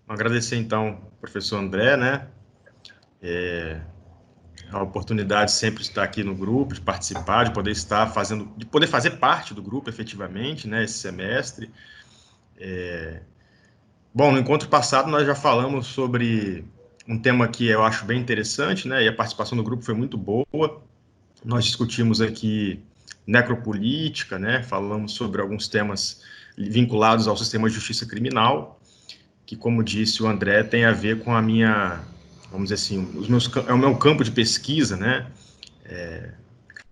Agradecer, então, ao professor André, né? A oportunidade sempre de estar aqui no grupo, de participar, de poder estar fazendo, de poder fazer parte do grupo, efetivamente, né? Esse semestre. Bom, no encontro passado nós já falamos sobre um tema que eu acho bem interessante, né? E a participação do grupo foi muito boa. Nós discutimos aqui necropolítica, né? Falamos sobre alguns temas vinculados ao sistema de justiça criminal, que, como disse o André, tem a ver com a minha, vamos dizer assim, é o meu campo de pesquisa, né?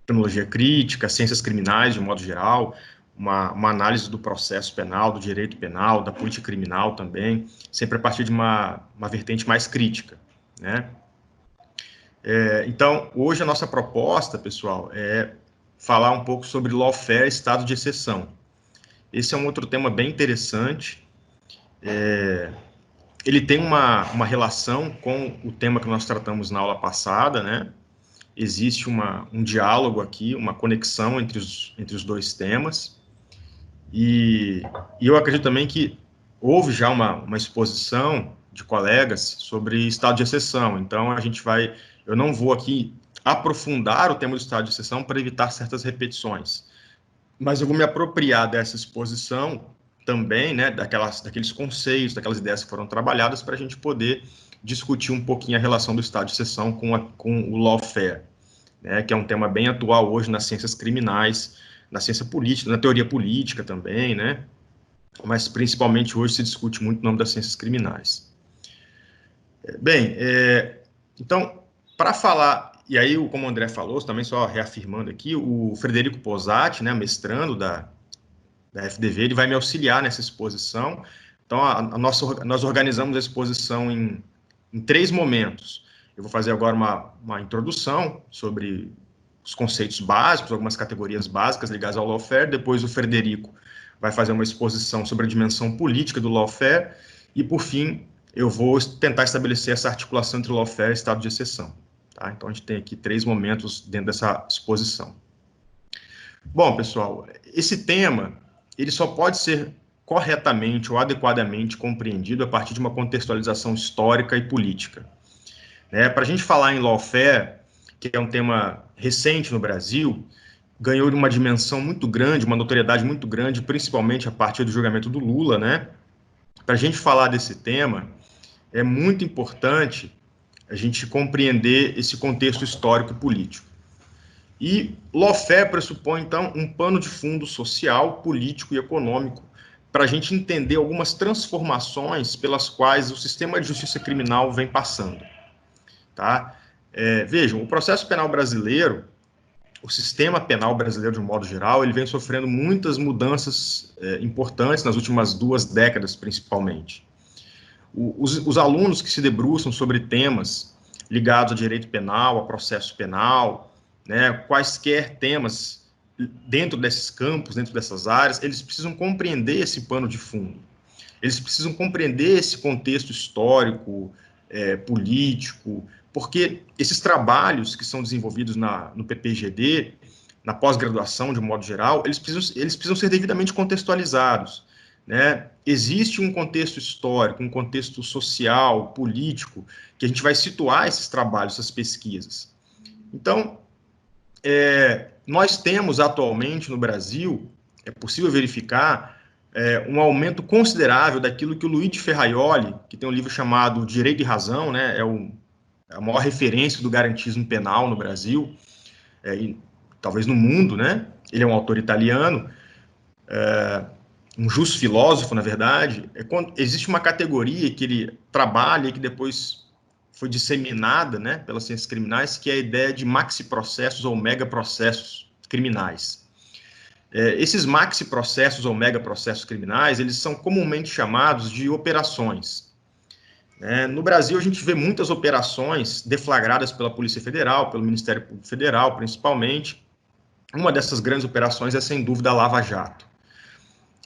Criminologia crítica, ciências criminais, de modo geral, uma análise do processo penal, do direito penal, da política criminal também, sempre a partir de uma vertente mais crítica, né? Então, hoje a nossa proposta, pessoal, é falar um pouco sobre lawfare, estado de exceção. Esse é um outro tema bem interessante. Ele tem uma relação com o tema que nós tratamos na aula passada, né? Existe um diálogo aqui, uma conexão entre os dois temas. E eu acredito também que houve já uma exposição de colegas sobre estado de exceção. Então, eu não vou aqui aprofundar o tema do estado de exceção para evitar certas repetições, mas eu vou me apropriar dessa exposição também, né, daqueles conceitos, daquelas ideias que foram trabalhadas para a gente poder discutir um pouquinho a relação do estado de exceção com o lawfare, né, que é um tema bem atual hoje nas ciências criminais, na ciência política, na teoria política também, né, mas principalmente hoje se discute muito o nome das ciências criminais. Bem, então, para falar, e aí, como o André falou, também só reafirmando aqui, o Frederico Posati, né, mestrando da FDV, ele vai me auxiliar nessa exposição. Então, nós organizamos a exposição em 3 momentos. Eu vou fazer agora uma introdução sobre os conceitos básicos, algumas categorias básicas ligadas ao lawfare. Depois, o Frederico vai fazer uma exposição sobre a dimensão política do lawfare. E, por fim, eu vou tentar estabelecer essa articulação entre lawfare e estado de exceção. Tá? Então, a gente tem aqui 3 momentos dentro dessa exposição. Bom, pessoal, esse tema ele só pode ser corretamente ou adequadamente compreendido a partir de uma contextualização histórica e política. Né? Para a gente falar em lawfare, que é um tema recente no Brasil, ganhou uma dimensão muito grande, uma notoriedade muito grande, principalmente a partir do julgamento do Lula, né? Para a gente falar desse tema, é muito importante a gente compreender esse contexto histórico e político. E lawfare pressupõe, então, um pano de fundo social, político e econômico para a gente entender algumas transformações pelas quais o sistema de justiça criminal vem passando. Tá? Vejam, o processo penal brasileiro, o sistema penal brasileiro, de um modo geral, ele vem sofrendo muitas mudanças importantes nas últimas 2 décadas, principalmente. Os alunos que se debruçam sobre temas ligados a direito penal, a processo penal, né, quaisquer temas dentro desses campos, dentro dessas áreas, eles precisam compreender esse pano de fundo. Eles precisam compreender esse contexto histórico, político, porque esses trabalhos que são desenvolvidos no PPGD, na pós-graduação, de um modo geral, eles precisam ser devidamente contextualizados. Né? Existe um contexto histórico, um contexto social, político, que a gente vai situar esses trabalhos, essas pesquisas. Então, nós temos atualmente no Brasil, é possível verificar, um aumento considerável daquilo que o Luigi Ferraioli, que tem um livro chamado Direito e Razão, né, é a maior referência do garantismo penal no Brasil, e talvez no mundo, né? Ele é um autor italiano, um justo filósofo, na verdade. Existe uma categoria que ele trabalha e que depois foi disseminada, né, pelas ciências criminais, que é a ideia de maxiprocessos ou megaprocessos criminais. Esses maxiprocessos ou megaprocessos criminais, eles são comumente chamados de operações. No Brasil, a gente vê muitas operações deflagradas pela Polícia Federal, pelo Ministério Público Federal, principalmente. Uma dessas grandes operações é, sem dúvida, a Lava Jato.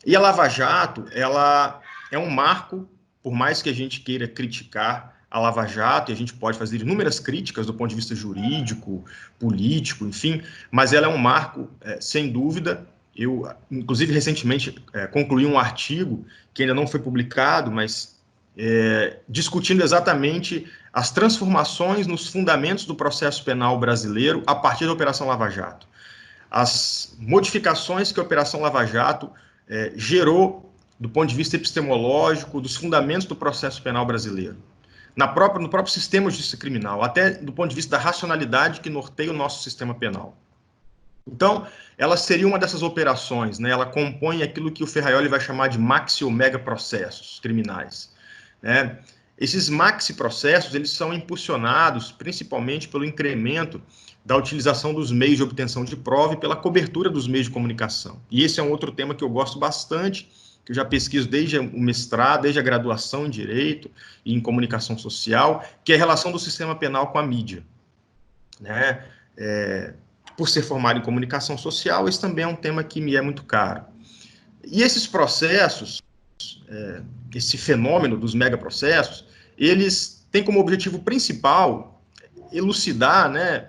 E a Lava Jato, ela é um marco, por mais que a gente queira criticar a Lava Jato, e a gente pode fazer inúmeras críticas do ponto de vista jurídico, político, enfim, mas ela é um marco, sem dúvida. Eu, inclusive, recentemente concluí um artigo que ainda não foi publicado, mas discutindo exatamente as transformações nos fundamentos do processo penal brasileiro a partir da Operação Lava Jato. As modificações que a Operação Lava Jato gerou do ponto de vista epistemológico, dos fundamentos do processo penal brasileiro, no próprio sistema de justiça criminal, até do ponto de vista da racionalidade que norteia o nosso sistema penal. Então, ela seria uma dessas operações, né? Ela compõe aquilo que o Ferraioli vai chamar de maxi ou mega processos criminais, né? Esses maxi processos, eles são impulsionados principalmente pelo incremento da utilização dos meios de obtenção de prova e pela cobertura dos meios de comunicação. E esse é um outro tema que eu gosto bastante, que eu já pesquiso desde o mestrado, desde a graduação em Direito e em Comunicação Social, que é a relação do sistema penal com a mídia, né? Por ser formado em Comunicação Social, esse também é um tema que me é muito caro. E esses processos, esse fenômeno dos megaprocessos, eles têm como objetivo principal elucidar, né,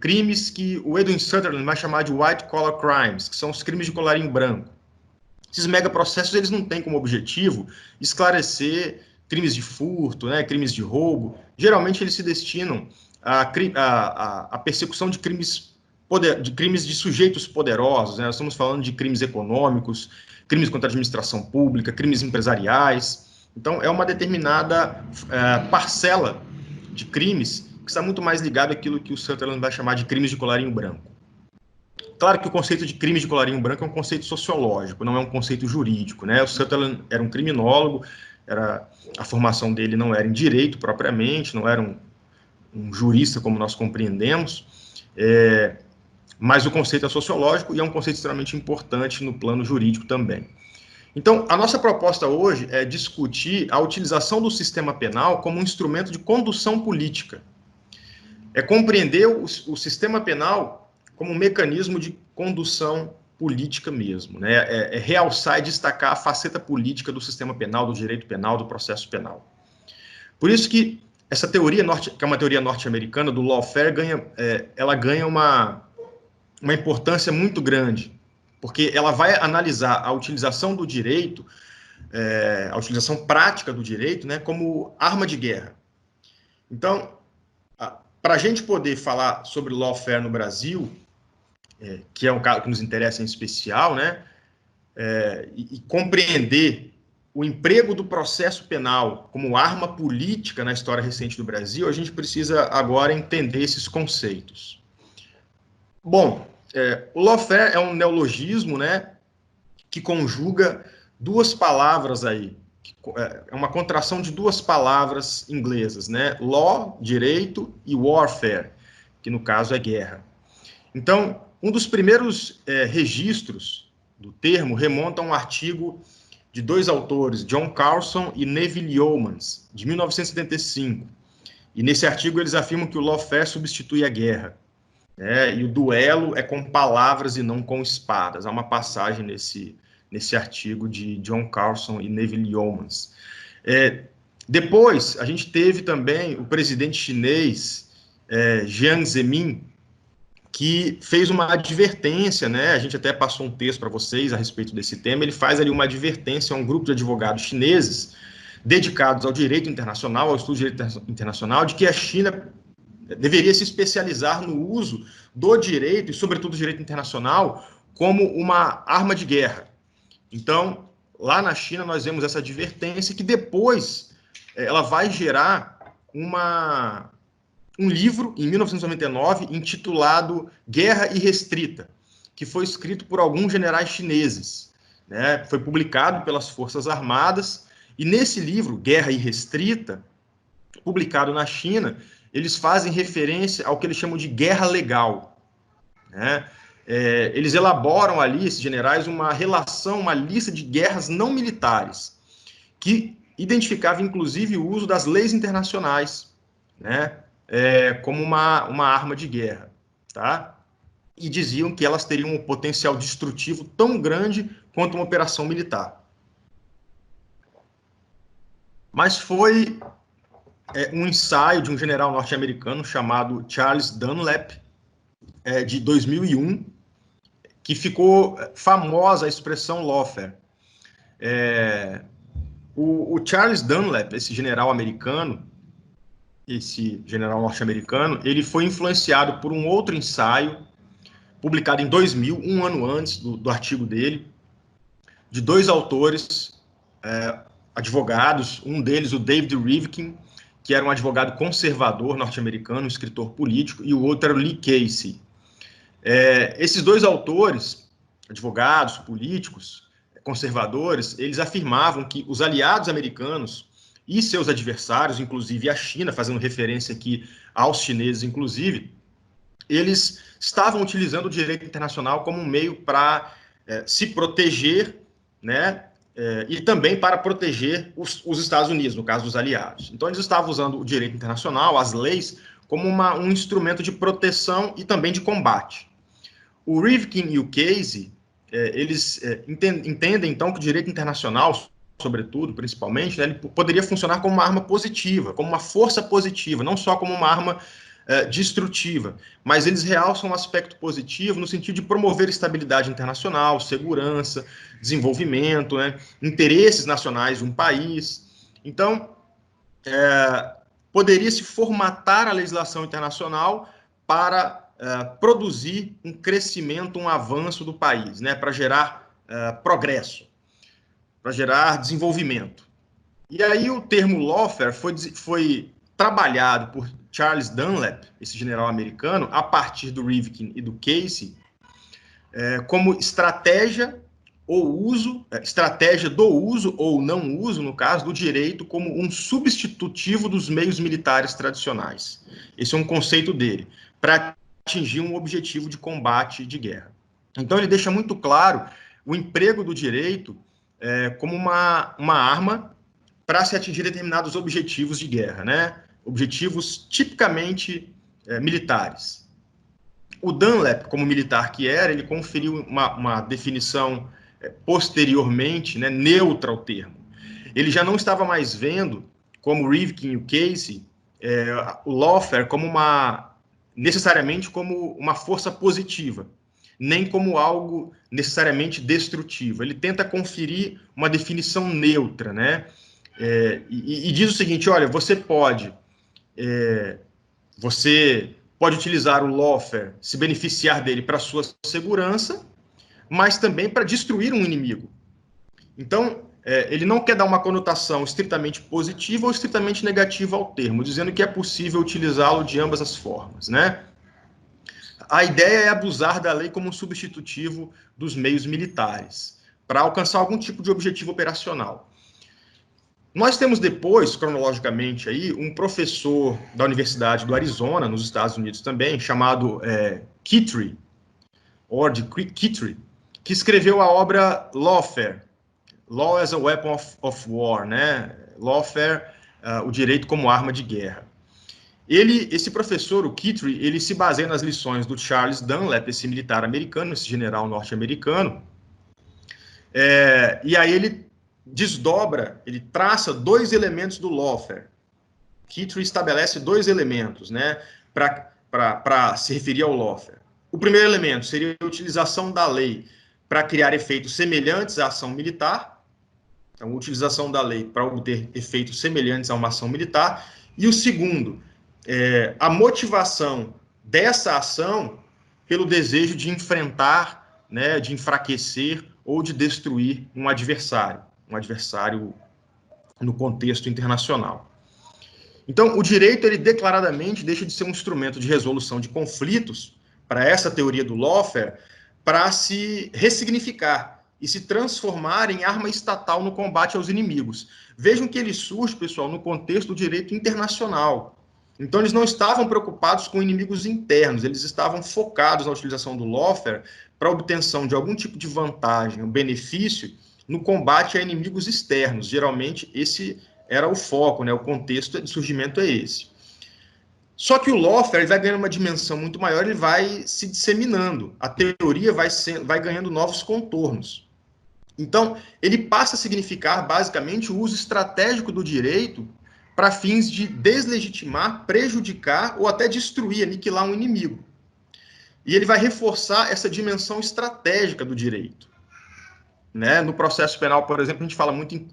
crimes que o Edwin Sutherland vai chamar de white collar crimes, que são os crimes de colarinho branco. Esses megaprocessos, eles não têm como objetivo esclarecer crimes de furto, né, crimes de roubo. Geralmente eles se destinam à persecução de crimes de sujeitos poderosos, né? Nós estamos falando de crimes econômicos, crimes contra a administração pública, crimes empresariais. Então, é uma determinada parcela de crimes que está muito mais ligado àquilo que o Sutherland vai chamar de crimes de colarinho branco. Claro que o conceito de crime de colarinho branco é um conceito sociológico, não é um conceito jurídico, né? O Sutherland era um criminólogo, a formação dele não era em direito propriamente, não era um jurista como nós compreendemos, mas o conceito é sociológico e é um conceito extremamente importante no plano jurídico também. Então, a nossa proposta hoje é discutir a utilização do sistema penal como um instrumento de condução política. É compreender o sistema penal como um mecanismo de condução política mesmo, né? É realçar e destacar a faceta política do sistema penal, do direito penal, do processo penal. Por isso que essa teoria, que é uma teoria norte-americana, do lawfare, ela ganha uma importância muito grande, porque ela vai analisar a utilização do direito, a utilização prática do direito, né, como arma de guerra. Então, para a gente poder falar sobre lawfare no Brasil, que é um caso que nos interessa em especial, né, e compreender o emprego do processo penal como arma política na história recente do Brasil, a gente precisa agora entender esses conceitos. Bom, o lawfare é um neologismo, né, que conjuga duas palavras aí, é uma contração de duas palavras inglesas, né, law, direito, e warfare, que no caso é guerra. Então, um dos primeiros registros do termo remonta a um artigo de dois autores, John Carlson e Neville Yeomans, de 1975. E nesse artigo eles afirmam que o lawfare substitui a guerra. E o duelo é com palavras e não com espadas. Há uma passagem nesse artigo de John Carlson e Neville Yeomans. Depois, a gente teve também o presidente chinês, Jiang Zemin, que fez uma advertência, né? A gente até passou um texto para vocês a respeito desse tema. Ele faz ali uma advertência a um grupo de advogados chineses dedicados ao direito internacional, ao estudo de direito internacional, de que a China deveria se especializar no uso do direito, e sobretudo do direito internacional, como uma arma de guerra. Então, lá na China, nós vemos essa advertência que depois ela vai gerar um livro, em 1999, intitulado Guerra Irrestrita, que foi escrito por alguns generais chineses, né? Foi publicado pelas Forças Armadas, e nesse livro, Guerra Irrestrita, publicado na China, eles fazem referência ao que eles chamam de guerra legal, né? Eles elaboram ali, esses generais, uma relação, uma lista de guerras não militares, que identificava, inclusive, o uso das leis internacionais, né? Como uma arma de guerra, tá? E diziam que elas teriam um potencial destrutivo tão grande quanto uma operação militar. Mas foi um ensaio de um general norte-americano chamado Charles Dunlap, de 2001, que ficou famosa a expressão lawfare. O Charles Dunlap, esse general americano, esse general norte-americano, ele foi influenciado por um outro ensaio, publicado em 2000, um ano antes do artigo dele, de dois autores, advogados, um deles, o David Rivkin, que era um advogado conservador norte-americano, um escritor político, e o outro era o Lee Casey. Esses dois autores, advogados, políticos, conservadores, eles afirmavam que os aliados americanos e seus adversários, inclusive a China, fazendo referência aqui aos chineses, inclusive, eles estavam utilizando o direito internacional como um meio para se proteger, né, e também para proteger os Estados Unidos, no caso dos aliados. Então, eles estavam usando o direito internacional, as leis, como um instrumento de proteção e também de combate. O Rivkin e o Casey, eles entendem, então, que o direito internacional, sobretudo, principalmente, né, ele poderia funcionar como uma arma positiva, como uma força positiva, não só como uma arma destrutiva, mas eles realçam um aspecto positivo no sentido de promover estabilidade internacional, segurança, desenvolvimento, né, interesses nacionais de um país. Então, poderia-se formatar a legislação internacional para produzir um crescimento, um avanço do país, né, para gerar progresso, para gerar desenvolvimento. E aí o termo lawfare foi trabalhado por Charles Dunlap, esse general americano, a partir do Rivkin e do Casey, como estratégia estratégia do uso ou não uso, no caso, do direito como um substitutivo dos meios militares tradicionais. Esse é um conceito dele, para atingir um objetivo de combate de guerra. Então, ele deixa muito claro o emprego do direito como uma arma para se atingir determinados objetivos de guerra, né? Objetivos tipicamente militares. O Dunlap, como militar que era, ele conferiu uma definição posteriormente, né, neutra ao termo. Ele já não estava mais vendo, como o Rivkin e o Casey, o lawfare como necessariamente como uma força positiva, nem como algo necessariamente destrutivo. Ele tenta conferir uma definição neutra, né? E diz o seguinte: olha, você pode utilizar o lawfare, se beneficiar dele para sua segurança, mas também para destruir um inimigo. Então, ele não quer dar uma conotação estritamente positiva ou estritamente negativa ao termo, dizendo que é possível utilizá-lo de ambas as formas, né? A ideia é abusar da lei como um substitutivo dos meios militares, para alcançar algum tipo de objetivo operacional. Nós temos depois, cronologicamente, aí, um professor da Universidade do Arizona, nos Estados Unidos também, chamado Kittrey, que escreveu a obra Lawfare, Law as a Weapon of War, né? Lawfare, o direito como arma de guerra. Esse professor, o Kittrey, ele se baseia nas lições do Charles Dunlap, esse militar americano, esse general norte-americano, e aí ele desdobra, ele traça dois elementos do lawfare. Kittrey estabelece dois elementos, né, para se referir ao lawfare. O primeiro elemento seria a utilização da lei para criar efeitos semelhantes à ação militar. Então, a utilização da lei para obter efeitos semelhantes a uma ação militar. E o segundo, a motivação dessa ação pelo desejo de enfrentar, né, de enfraquecer ou de destruir um adversário no contexto internacional. Então, o direito, ele declaradamente deixa de ser um instrumento de resolução de conflitos, para essa teoria do lawfare, para se ressignificar e se transformar em arma estatal no combate aos inimigos. Vejam que ele surge, pessoal, no contexto do direito internacional. Então, eles não estavam preocupados com inimigos internos, eles estavam focados na utilização do lawfare para a obtenção de algum tipo de vantagem, um benefício, no combate a inimigos externos. Geralmente, esse era o foco, né? O contexto de surgimento é esse. Só que o lawfare vai ganhando uma dimensão muito maior, ele vai se disseminando. A teoria vai ganhando novos contornos. Então, ele passa a significar, basicamente, o uso estratégico do direito para fins de deslegitimar, prejudicar ou até destruir, aniquilar um inimigo. E ele vai reforçar essa dimensão estratégica do direito. Né? No processo penal, por exemplo, a gente fala muito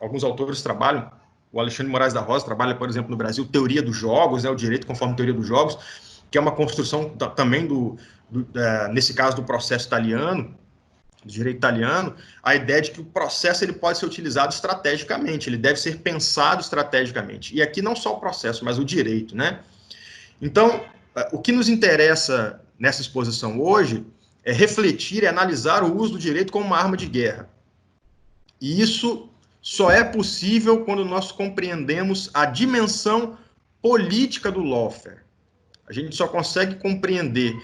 alguns autores trabalham, o Alexandre Moraes da Rosa trabalha, por exemplo, no Brasil, teoria dos jogos, né, o direito conforme teoria dos jogos, que é uma construção também nesse caso, do processo italiano, do direito italiano, a ideia de que o processo ele pode ser utilizado estrategicamente, ele deve ser pensado estrategicamente. E aqui não só o processo, mas o direito, né? Então, o que nos interessa nessa exposição hoje é refletir e analisar o uso do direito como uma arma de guerra. E isso só é possível quando nós compreendemos a dimensão política do lawfare. A gente só consegue compreender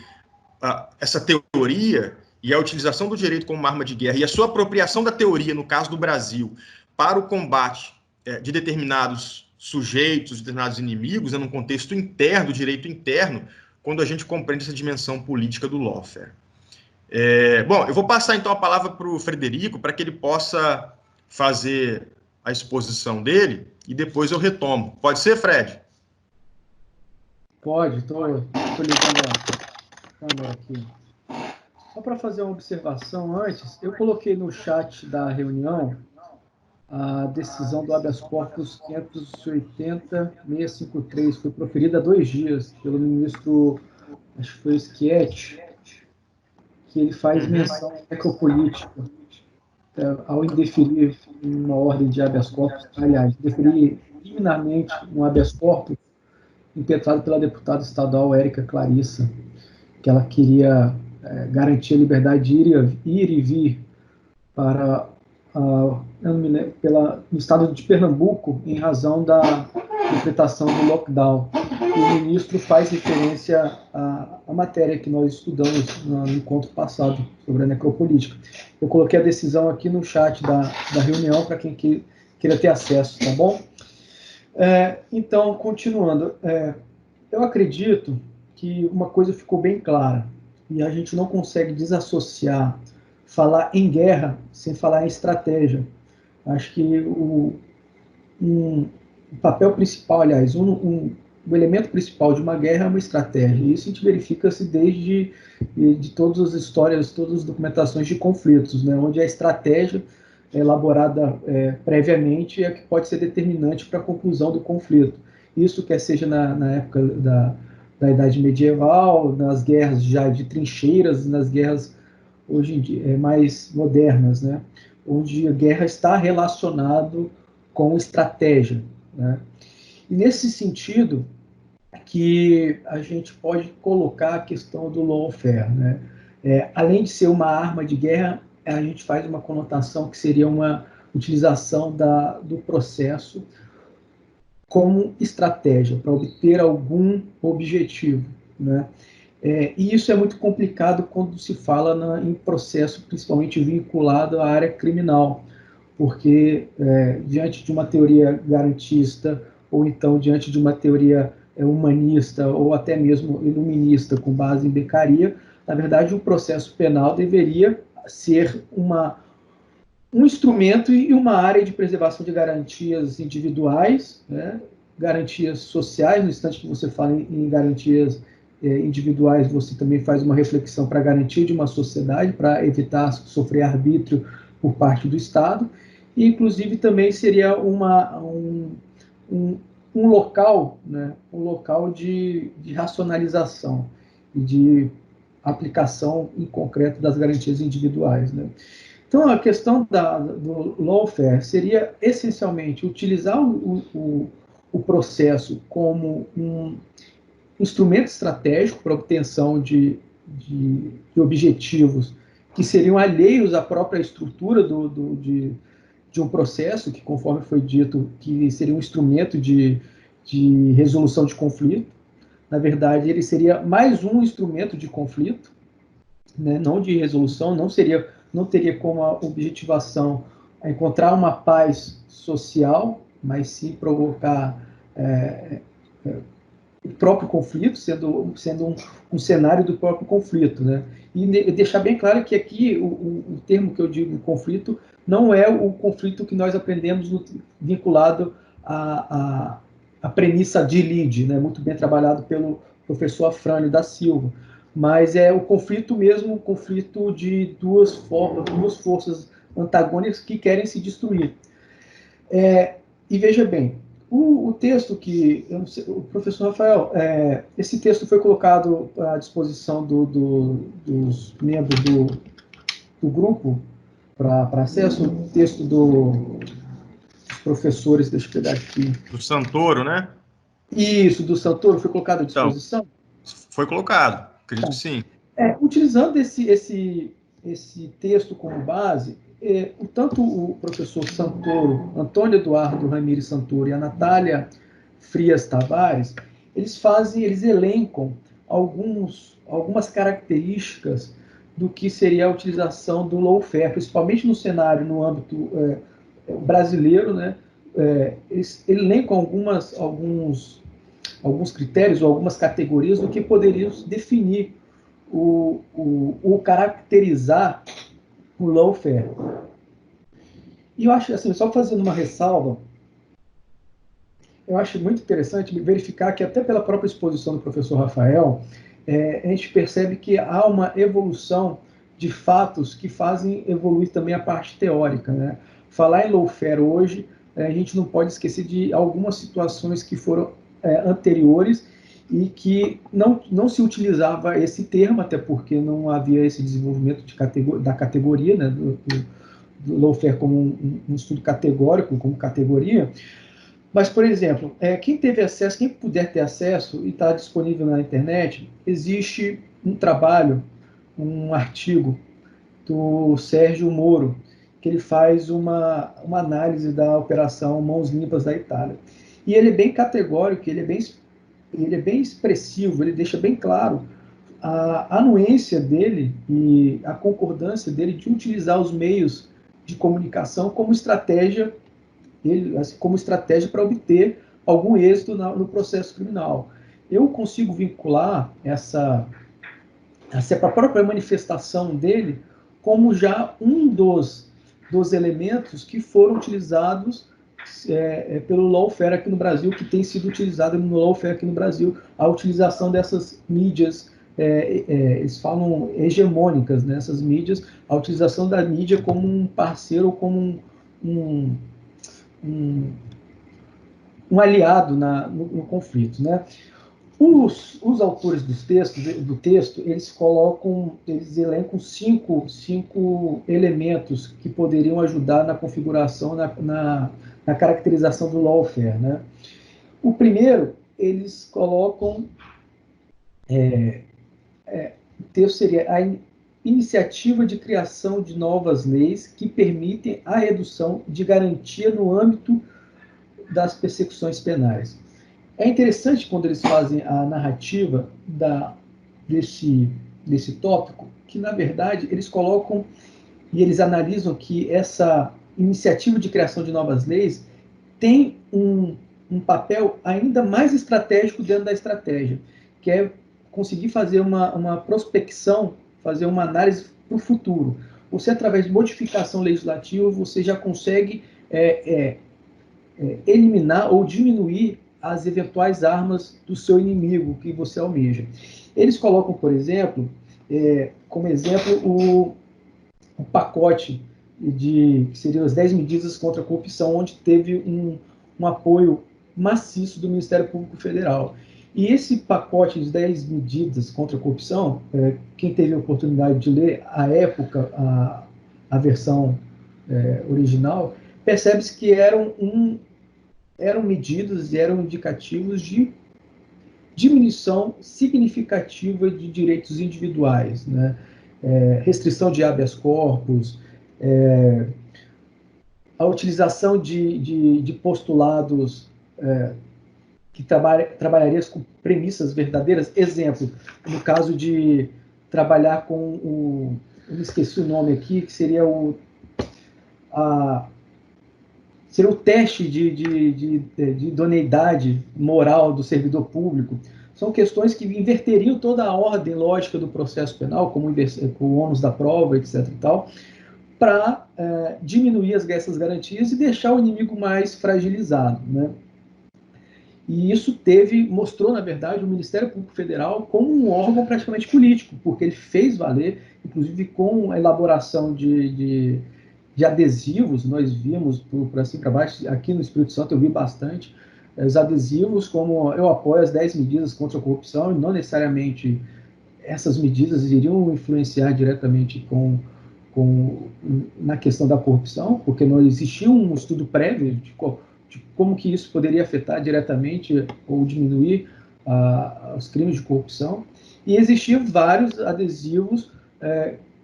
essa teoria e a utilização do direito como uma arma de guerra e a sua apropriação da teoria, no caso do Brasil, para o combate de determinados sujeitos, determinados inimigos, num contexto interno, do direito interno, quando a gente compreende essa dimensão política do lawfare. Bom, eu vou passar então a palavra para o Frederico, para que ele possa fazer a exposição dele e depois eu retomo. Pode ser, Fred? Pode, estou ligando a câmera aqui. Só para fazer uma observação antes, eu coloquei no chat da reunião a decisão do habeas corpus 580.653, foi proferida há 2 dias pelo ministro, acho que foi o Schietti, que ele faz menção necropolítica ao indeferir uma ordem de habeas corpus, aliás, indeferir liminarmente um habeas corpus impetrado pela deputada estadual Érica Clarissa, que ela queria garantir a liberdade de ir e vir para no estado de Pernambuco, em razão da decretação do lockdown. E o ministro faz referência à matéria que nós estudamos no encontro passado sobre a necropolítica. Eu coloquei a decisão aqui no chat da reunião para quem queira ter acesso, tá bom? Então, continuando, eu acredito que uma coisa ficou bem clara, e a gente não consegue desassociar falar em guerra sem falar em estratégia. Acho que o papel principal, aliás, o elemento principal de uma guerra é uma estratégia. E isso a gente verifica-se desde de todas as histórias, todas as documentações de conflitos, né, onde a estratégia é elaborada previamente é que pode ser determinante para a conclusão do conflito. Isso quer seja na época da Idade Medieval, nas guerras já de trincheiras, nas guerras hoje em dia mais modernas, né, onde a guerra está relacionado com estratégia, né? E nesse sentido que a gente pode colocar a questão do lawfare, né? Além de ser uma arma de guerra, a gente faz uma conotação que seria uma utilização do processo como estratégia para obter algum objetivo, né? E isso é muito complicado quando se fala em processo principalmente vinculado à área criminal, porque diante de uma teoria garantista, ou então diante de uma teoria humanista, ou até mesmo iluminista, com base em Beccaria, na verdade o processo penal deveria ser um instrumento e uma área de preservação de garantias individuais, né? Garantias sociais. No instante que você fala em garantias individuais, você também faz uma reflexão para a garantia de uma sociedade, para evitar sofrer arbítrio por parte do Estado, e inclusive também seria um local, né, um local de racionalização e de aplicação em concreto das garantias individuais, né? Então, a questão do lawfare seria essencialmente utilizar o processo como um instrumento estratégico para obtenção de objetivos que seriam alheios à própria estrutura de um processo, que, conforme foi dito, que seria um instrumento de resolução de conflito. Na verdade, ele seria mais um instrumento de conflito, né, não de resolução, não teria como a objetivação encontrar uma paz social, mas sim provocar o próprio conflito, sendo um cenário do próprio conflito, né? E deixar bem claro que aqui o termo que eu digo conflito não é o conflito que nós aprendemos vinculado à premissa de Lide, né? Muito bem trabalhado pelo professor Afrânio da Silva, mas é o conflito mesmo, o conflito de duas forças antagônicas que querem se destruir. E veja bem, o texto que, eu não sei, o professor Rafael, esse texto foi colocado à disposição dos membros do grupo para acesso, o texto dos professores, deixa eu pegar aqui. Do Santoro, né? Isso, do Santoro, foi colocado à Então, disposição? foi colocado, acredito Tá. que sim. Utilizando esse texto como base, tanto o professor Santoro, Antônio Eduardo Ramires Santoro e a Natália Frias Tavares, eles elencam algumas características do que seria a utilização do lawfare, principalmente no cenário, no âmbito brasileiro, né? Eles elencam alguns critérios ou algumas categorias do que poderiam definir o caracterizar o lawfare. E eu acho, assim, só fazendo uma ressalva, eu acho muito interessante verificar que até pela própria exposição do professor Rafael, a gente percebe que há uma evolução de fatos que fazem evoluir também a parte teórica, né? Falar em lawfare hoje, a gente não pode esquecer de algumas situações que foram anteriores e que não se utilizava esse termo, até porque não havia esse desenvolvimento da categoria, né, do lawfare como um estudo categórico, como categoria. Mas, por exemplo, quem teve acesso, quem puder ter acesso e está disponível na internet, existe um trabalho, um artigo do Sérgio Moro, que ele faz uma análise da Operação Mãos Limpas da Itália. E ele é bem categórico, ele é bem expressivo, ele deixa bem claro a anuência dele e a concordância dele de utilizar os meios de comunicação como estratégia para obter algum êxito no processo criminal. Eu consigo vincular essa própria manifestação dele como já um dos elementos que foram utilizados pelo lawfare aqui no Brasil, que tem sido utilizado no lawfare aqui no Brasil, a utilização dessas mídias, eles falam hegemônicas, né, essas mídias, a utilização da mídia como um parceiro, como um, um aliado no conflito, né? Os autores do texto, eles elencam cinco elementos que poderiam ajudar na configuração, na caracterização do lawfare, né? O primeiro, eles colocam, o texto seria a iniciativa de criação de novas leis que permitem a redução de garantia no âmbito das persecuções penais. É interessante quando eles fazem a narrativa desse tópico, que, na verdade, eles colocam e eles analisam que essa iniciativa de criação de novas leis tem um papel ainda mais estratégico dentro da estratégia, que é conseguir fazer uma prospecção, fazer uma análise para o futuro. Você, através de modificação legislativa, você já consegue eliminar ou diminuir as eventuais armas do seu inimigo que você almeja. Eles colocam, por exemplo, como exemplo, o pacote que seriam as 10 medidas contra a corrupção, onde teve um apoio maciço do Ministério Público Federal. E esse pacote de 10 medidas contra a corrupção, quem teve a oportunidade de ler, à época, a versão original, percebe-se que eram medidas e eram indicativos de diminuição significativa de direitos individuais, né? Restrição de habeas corpus, a utilização de postulados que trabalhariam com premissas verdadeiras. Exemplo, no caso de trabalhar com eu me esqueci o nome aqui, que seria o teste de idoneidade moral do servidor público. São questões que inverteriam toda a ordem lógica do processo penal, como o ônus da prova, etc. e tal, para diminuir essas garantias e deixar o inimigo mais fragilizado, né? E isso mostrou, na verdade, o Ministério Público Federal como um órgão praticamente político, porque ele fez valer, inclusive com a elaboração de de adesivos, nós vimos por assim para baixo, aqui no Espírito Santo eu vi bastante, os adesivos como eu apoio as 10 medidas contra a corrupção, e não necessariamente essas medidas iriam influenciar diretamente na questão da corrupção, porque não existia um estudo prévio de como que isso poderia afetar diretamente ou diminuir os crimes de corrupção, e existiam vários adesivos,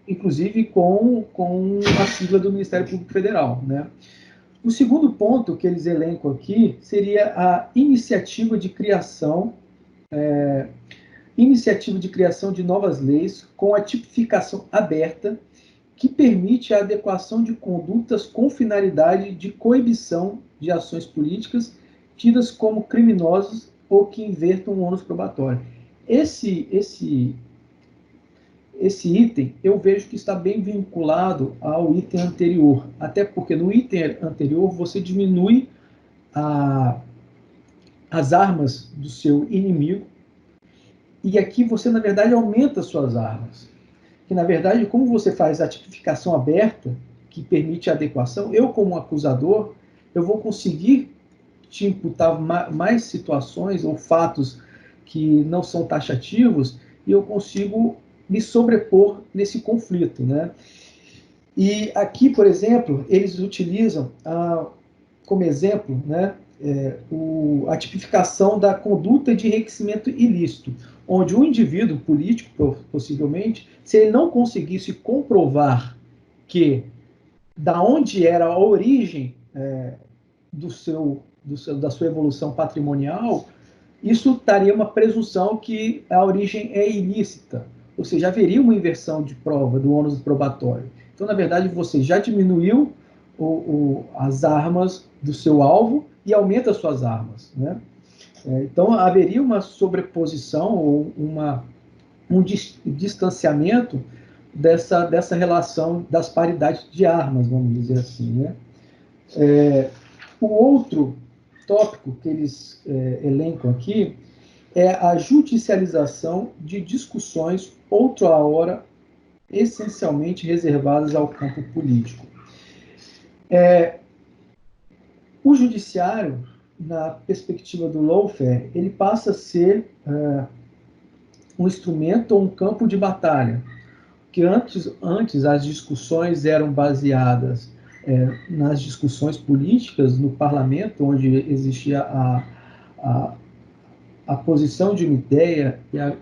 inclusive com a sigla do Ministério Público Federal, né? O segundo ponto que eles elencam aqui seria a iniciativa de criação de novas leis com a tipificação aberta que permite a adequação de condutas com finalidade de coibição de ações políticas tidas como criminosas ou que invertam o ônus probatório. Esse item eu vejo que está bem vinculado ao item anterior, até porque no item anterior você diminui as armas do seu inimigo, e aqui você, na verdade, aumenta suas armas. Que, na verdade, como você faz a tipificação aberta, que permite a adequação, eu, como acusador, eu vou conseguir te imputar mais situações ou fatos que não são taxativos, e eu consigo me sobrepor nesse conflito, né? E aqui, por exemplo, eles utilizam como exemplo, né, a tipificação da conduta de enriquecimento ilícito, onde um indivíduo político, possivelmente, se ele não conseguisse comprovar que da onde era a origem da sua evolução patrimonial, isso daria uma presunção que a origem é ilícita, ou seja, haveria uma inversão de prova do ônus probatório. Então, na verdade, você já diminuiu as armas do seu alvo e aumenta as suas armas, né? Então, haveria uma sobreposição ou um distanciamento dessa relação das paridades de armas, vamos dizer assim, né? O outro tópico que eles elencam aqui é a judicialização de discussões outrora essencialmente reservadas ao campo político. O judiciário, na perspectiva do lawfare, ele passa a ser um instrumento ou um campo de batalha, que antes as discussões eram baseadas nas discussões políticas no parlamento, onde existia a posição de uma ideia e a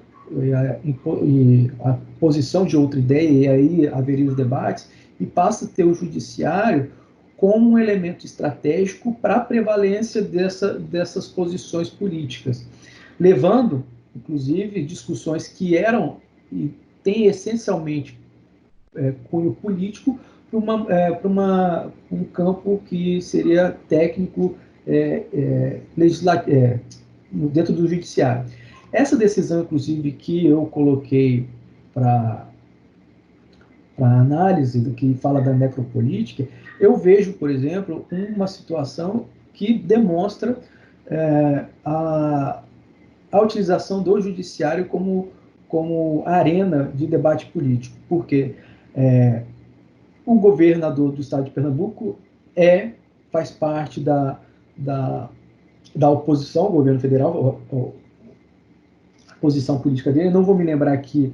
posição de outra ideia, e aí haveria os debates, e passa a ter o judiciário como um elemento estratégico para a prevalência dessas posições políticas, levando, inclusive, discussões que eram e têm essencialmente cunho político para um campo que seria técnico dentro do judiciário. Essa decisão, inclusive, que eu coloquei para análise do que fala da necropolítica, eu vejo, por exemplo, uma situação que demonstra a utilização do judiciário como arena de debate político, porque o governador do estado de Pernambuco faz parte da oposição ao governo federal, a posição política dele. Eu não vou me lembrar aqui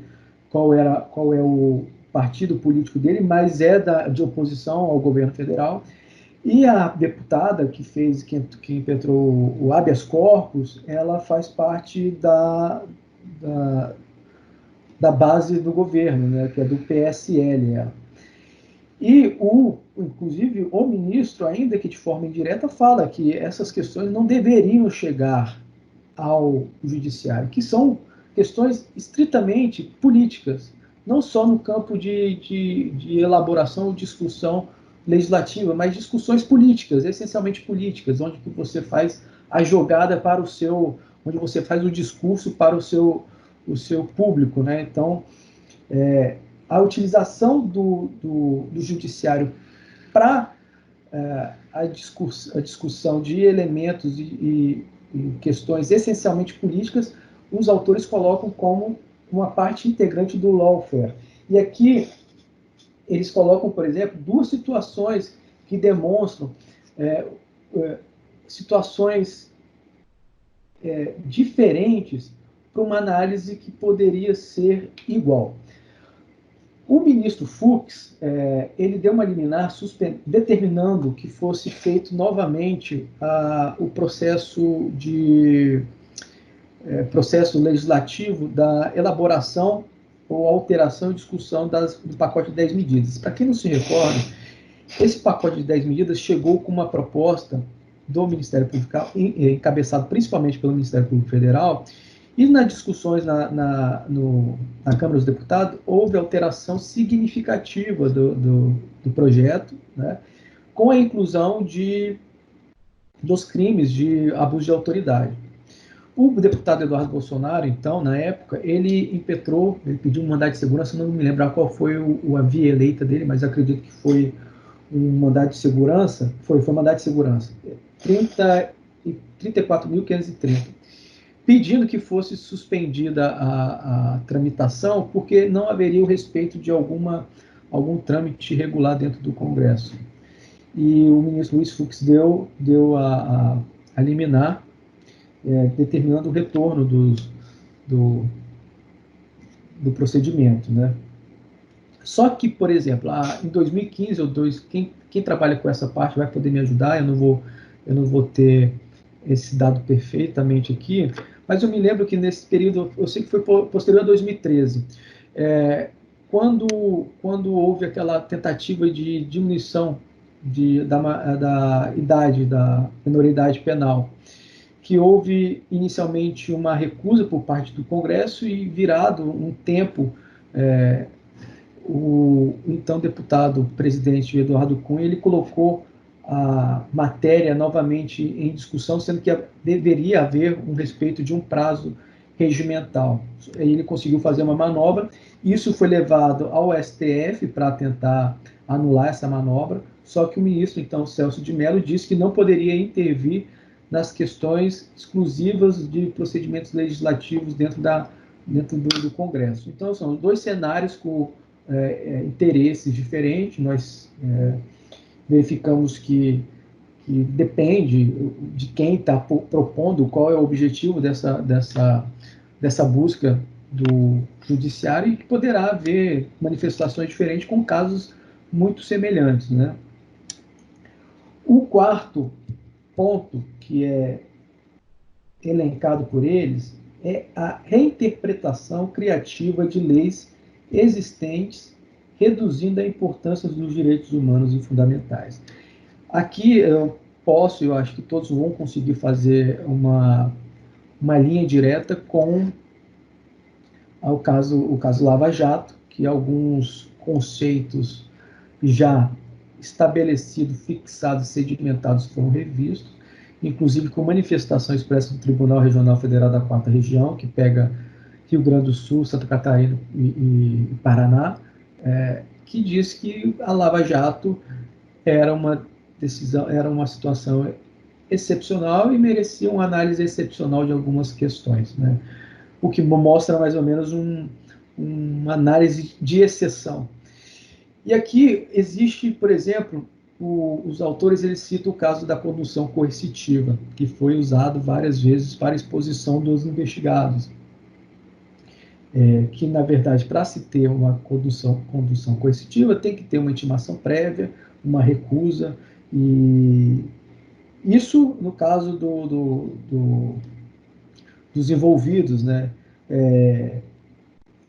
qual é o partido político dele, mas de oposição ao governo federal. E a deputada que impetrou o habeas corpus, ela faz parte da base do governo, né, que é do PSL. E, inclusive, o ministro, ainda que de forma indireta, fala que essas questões não deveriam chegar ao judiciário, que são questões estritamente políticas, não só no campo de elaboração ou discussão legislativa, mas discussões políticas, essencialmente políticas, onde você faz a jogada para onde você faz o discurso para o seu público, né? Então, a utilização do judiciário para a discussão de elementos e questões essencialmente políticas, os autores colocam como uma parte integrante do lawfare. E aqui eles colocam, por exemplo, duas situações que demonstram situações diferentes para uma análise que poderia ser igual. O ministro Fux, ele deu uma liminar determinando que fosse feito novamente o processo legislativo da elaboração ou alteração e discussão do pacote de 10 medidas. Para quem não se recorda, esse pacote de 10 medidas chegou com uma proposta do Ministério Público, encabeçado principalmente pelo Ministério Público Federal, e nas discussões na Câmara dos Deputados, houve alteração significativa do projeto, né, com a inclusão dos crimes de abuso de autoridade. O deputado Eduardo Bolsonaro, então, na época, ele pediu um mandado de segurança, não me lembro qual foi a via eleita dele, mas acredito que foi um mandado de segurança, foi mandado de segurança, 34.530, pedindo que fosse suspendida a tramitação, porque não haveria o respeito de algum trâmite irregular dentro do Congresso. E o ministro Luiz Fux deu a liminar, determinando o retorno do procedimento, né? Só que, por exemplo, em 2015, quem trabalha com essa parte vai poder me ajudar, eu não vou ter esse dado perfeitamente aqui, mas eu me lembro que nesse período, eu sei que foi posterior a 2013, quando houve aquela tentativa de diminuição da idade, da minoridade penal, que houve inicialmente uma recusa por parte do Congresso e virado um tempo, o então deputado presidente Eduardo Cunha, ele colocou a matéria novamente em discussão, sendo que deveria haver um respeito de um prazo regimental. Ele conseguiu fazer uma manobra, isso foi levado ao STF para tentar anular essa manobra, só que o ministro, então, Celso de Mello, disse que não poderia intervir nas questões exclusivas de procedimentos legislativos dentro do Congresso. Então, são dois cenários com interesses diferentes. Nós verificamos que depende de quem está propondo, qual é o objetivo dessa busca do judiciário, e que poderá haver manifestações diferentes com casos muito semelhantes, né? O quarto ponto que é elencado por eles é a reinterpretação criativa de leis existentes, reduzindo a importância dos direitos humanos e fundamentais. Aqui eu acho que todos vão conseguir fazer uma linha direta com o caso Lava Jato, que alguns conceitos já estabelecidos, fixados, sedimentados foram revistos, inclusive com manifestação expressa do Tribunal Regional Federal da 4ª Região, que pega Rio Grande do Sul, Santa Catarina e Paraná, que diz que a Lava Jato era uma situação excepcional e merecia uma análise excepcional de algumas questões, né? O que mostra mais ou menos uma análise de exceção. E aqui existe, por exemplo, os autores eles citam o caso da condução coercitiva, que foi usado várias vezes para exposição dos investigados. Que, na verdade, para se ter uma condução coercitiva, tem que ter uma intimação prévia, uma recusa, e isso no caso dos envolvidos, né?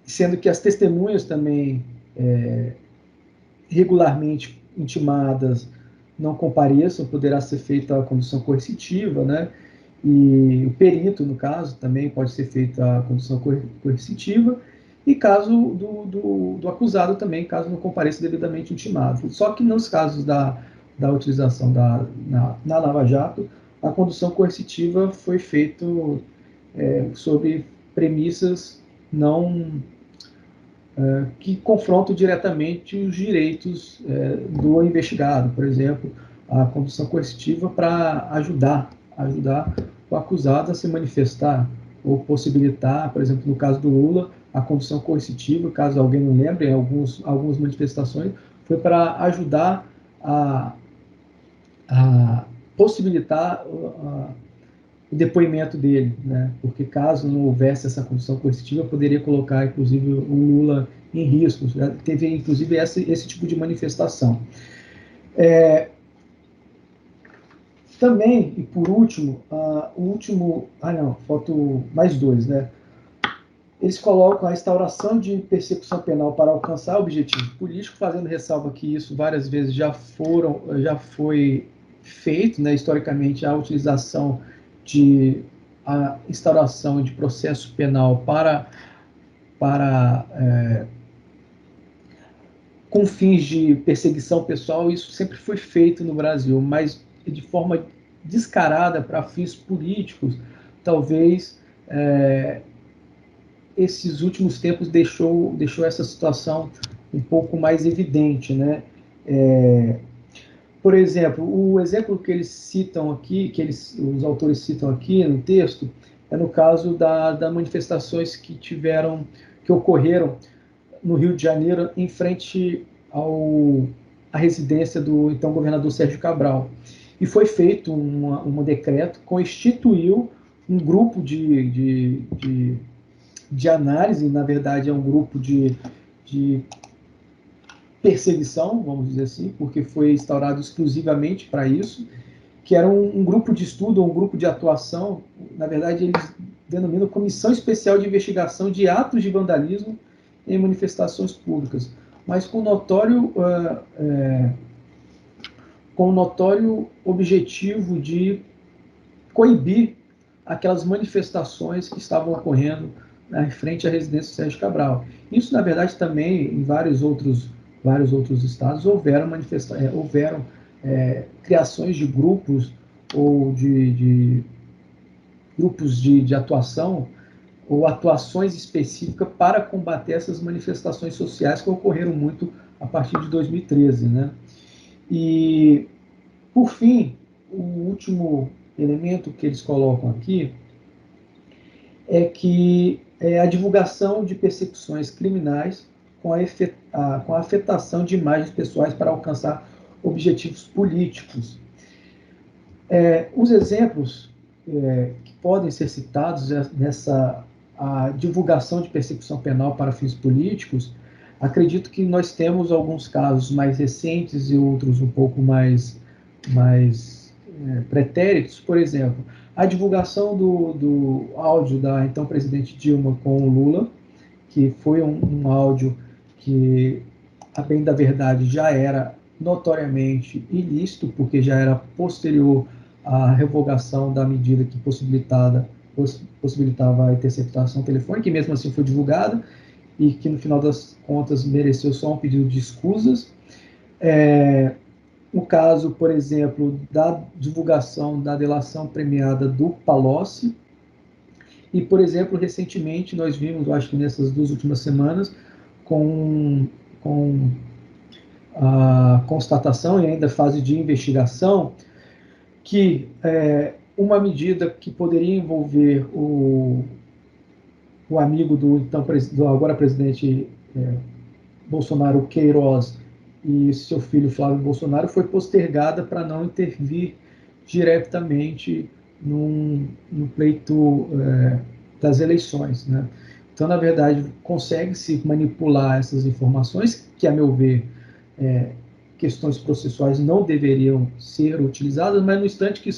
Sendo que as testemunhas também regularmente intimadas não compareçam, poderá ser feita a condução coercitiva, né? E o perito, no caso, também pode ser feita a condução coercitiva, e caso do acusado também, caso não compareça devidamente intimado. Só que nos casos da utilização na Lava Jato, a condução coercitiva foi feita sob premissas que confrontam diretamente os direitos do investigado. Por exemplo, a condução coercitiva para ajudar o acusado a se manifestar, ou possibilitar, por exemplo, no caso do Lula, a condução coercitiva, caso alguém não lembre, em algumas manifestações, foi para ajudar a possibilitar o depoimento dele, né? Porque caso não houvesse essa condução coercitiva, poderia colocar, inclusive, o Lula em risco. Teve, inclusive, esse tipo de manifestação. Também, e por último, faltam mais dois, né? Eles colocam a instauração de persecução penal para alcançar objetivo político, fazendo ressalva que isso várias vezes já foi feito, né, historicamente, a utilização a instauração de processo penal com fins de perseguição pessoal. Isso sempre foi feito no Brasil, mas de forma descarada para fins políticos, talvez esses últimos tempos deixou essa situação um pouco mais evidente, né? Por exemplo, o exemplo que eles citam aqui, os autores citam aqui no texto, é no caso das manifestações que ocorreram no Rio de Janeiro, em frente à residência do então governador Sérgio Cabral. E foi feito um decreto que constituiu um grupo de análise, na verdade é um grupo de perseguição, vamos dizer assim, porque foi instaurado exclusivamente para isso, que era um grupo de estudo, um grupo de atuação. Na verdade, eles denominam Comissão Especial de Investigação de Atos de Vandalismo em Manifestações Públicas, mas com notório objetivo de coibir aquelas manifestações que estavam ocorrendo em frente à residência do Sérgio Cabral. Isso, na verdade, também em vários outros estados houveram criações de grupos ou de grupos de atuação ou atuações específicas para combater essas manifestações sociais que ocorreram muito a partir de 2013, né? E, por fim, o último elemento que eles colocam aqui é que a divulgação de persecuções criminais com a afetação de imagens pessoais para alcançar objetivos políticos. Os exemplos que podem ser citados nessa divulgação de persecução penal para fins políticos, acredito que nós temos alguns casos mais recentes e outros um pouco mais pretéritos. Por exemplo, a divulgação do áudio da então presidente Dilma com o Lula, que foi um áudio que, a bem da verdade, já era notoriamente ilícito, porque já era posterior à revogação da medida que possibilitava a interceptação telefônica, e mesmo assim foi divulgada, e que no final das contas mereceu só um pedido de escusas. No caso, por exemplo, da divulgação da delação premiada do Palocci, e, por exemplo, recentemente nós vimos, eu acho que nessas 2 últimas semanas, com a constatação e ainda fase de investigação, que uma medida que poderia envolver o amigo do agora presidente Bolsonaro, Queiroz, e seu filho Flávio Bolsonaro, foi postergada para não intervir diretamente no pleito das eleições, né? Então, na verdade, consegue-se manipular essas informações, que, a meu ver, questões processuais não deveriam ser utilizadas, mas no instante que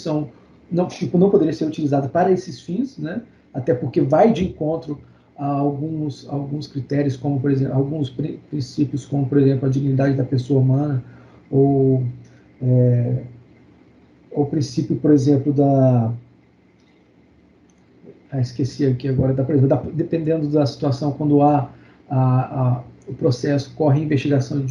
não poderia ser utilizada para esses fins, né? Até porque vai de encontro a alguns critérios, como, por exemplo, alguns princípios, como, por exemplo, a dignidade da pessoa humana, ou o princípio, por exemplo, esqueci aqui agora, dependendo da situação, quando o processo corre investigação,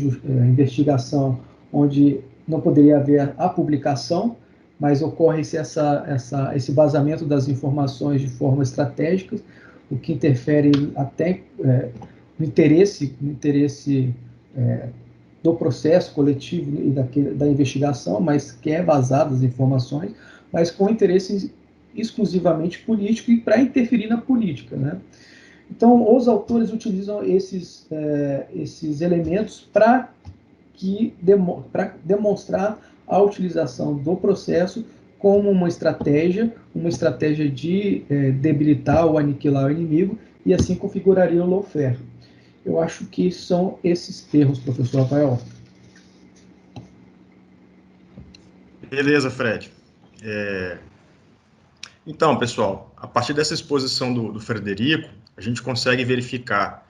onde não poderia haver a publicação, mas ocorre esse vazamento das informações de forma estratégica, o que interfere até no interesse do processo coletivo e da investigação, mas que é vazado as informações, mas com interesse exclusivamente político e para interferir na política, né? Então, os autores utilizam esses elementos para demonstrar a utilização do processo como uma estratégia de debilitar ou aniquilar o inimigo, e assim configuraria o lawfare. Eu acho que são esses termos, professor Rafael. Beleza, Fred. Então, pessoal, a partir dessa exposição do Frederico, a gente consegue verificar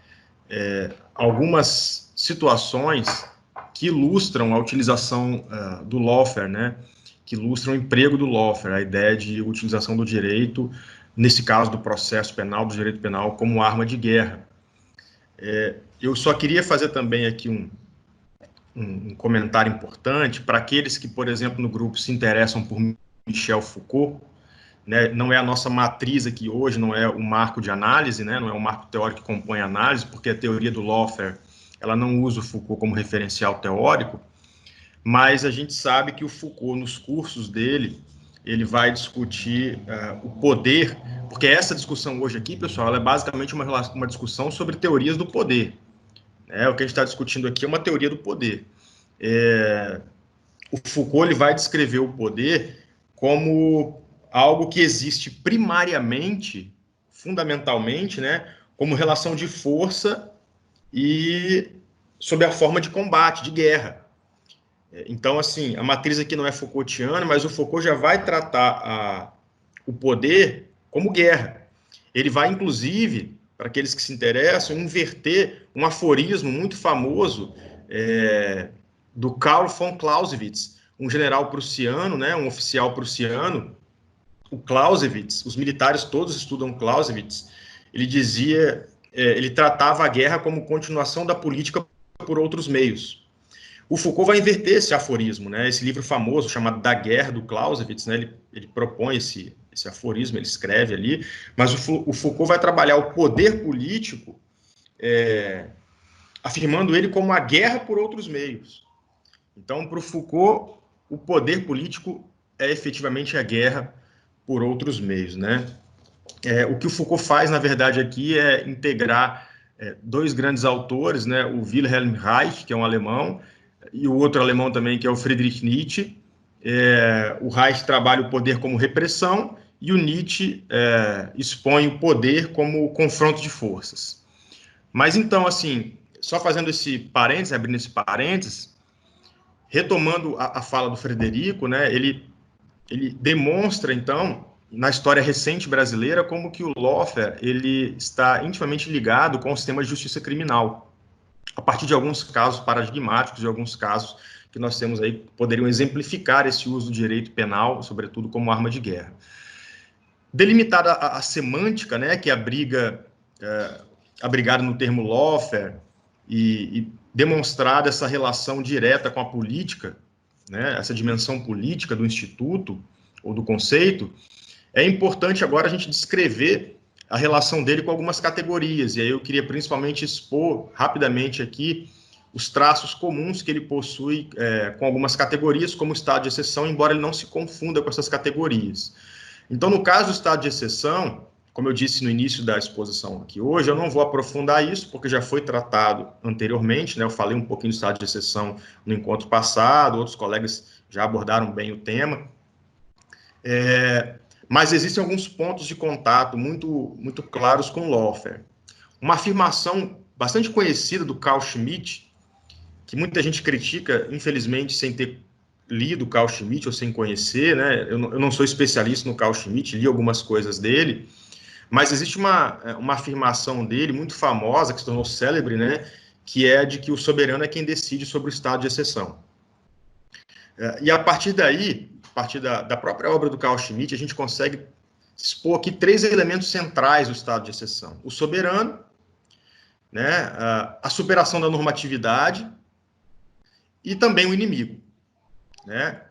algumas situações que ilustram a utilização do lawfare, né? Que ilustram o emprego do lawfare, a ideia de utilização do direito, nesse caso do processo penal, do direito penal, como arma de guerra. Eu só queria fazer também aqui um comentário importante para aqueles que, por exemplo, no grupo se interessam por Michel Foucault, né? Não é a nossa matriz aqui hoje, não é o marco de análise, né? Não é o marco teórico que compõe a análise, porque a teoria do lawfare ela não usa o Foucault como referencial teórico, mas a gente sabe que o Foucault, nos cursos dele, ele vai discutir o poder, porque essa discussão hoje aqui, pessoal, ela é basicamente uma discussão sobre teorias do poder. O que a gente está discutindo aqui é uma teoria do poder. O Foucault ele vai descrever o poder como algo que existe primariamente, fundamentalmente, né, como relação de força e sob a forma de combate, de guerra. Então, assim, a matriz aqui não é Foucaultiana, mas o Foucault já vai tratar o poder como guerra. Ele vai, inclusive, para aqueles que se interessam, inverter um aforismo muito famoso do Karl von Clausewitz, um general prussiano, né, um oficial prussiano. O Clausewitz, os militares todos estudam Clausewitz, ele dizia, ele tratava a guerra como continuação da política por outros meios. O Foucault vai inverter esse aforismo, né? Esse livro famoso chamado Da Guerra, do Clausewitz, né? Ele propõe esse aforismo, ele escreve ali, mas o Foucault vai trabalhar o poder político, afirmando ele como a guerra por outros meios. Então, para o Foucault, o poder político é efetivamente a guerra por outros meios, né? O que o Foucault faz, na verdade, aqui é integrar dois grandes autores, né? O Wilhelm Reich, que é um alemão, e o outro alemão também, que é o Friedrich Nietzsche. O Reich trabalha o poder como repressão e o Nietzsche expõe o poder como confronto de forças. Mas então, assim, só fazendo esse parênteses, abrindo esse parênteses, retomando a fala do Frederico, né, ele demonstra, então, na história recente brasileira, como que o lawfare ele está intimamente ligado com o sistema de justiça criminal, a partir de alguns casos paradigmáticos, de alguns casos que nós temos aí, que poderiam exemplificar esse uso do direito penal, sobretudo como arma de guerra. Delimitada a semântica, né, que abriga, abrigada no termo lawfare, e demonstrada essa relação direta com a política, né, essa dimensão política do instituto ou do conceito, é importante agora a gente descrever a relação dele com algumas categorias, e aí eu queria principalmente expor rapidamente aqui os traços comuns que ele possui com algumas categorias, como o estado de exceção, embora ele não se confunda com essas categorias. Então, no caso do estado de exceção, como eu disse no início da exposição aqui hoje, eu não vou aprofundar isso, porque já foi tratado anteriormente, né? Eu falei um pouquinho do estado de exceção no encontro passado, outros colegas já abordaram bem o tema. Mas existem alguns pontos de contato muito, muito claros com o lawfare. Uma afirmação bastante conhecida do Carl Schmitt, que muita gente critica, infelizmente, sem ter lido Carl Schmitt ou sem conhecer, né? Eu não sou especialista no Carl Schmitt, li algumas coisas dele, mas existe uma afirmação dele muito famosa, que se tornou célebre, né? Que é de que o soberano é quem decide sobre o estado de exceção. E a partir daí, a partir da própria obra do Carl Schmitt, a gente consegue expor aqui três elementos centrais do estado de exceção: o soberano, né? A superação da normatividade e também o inimigo, né?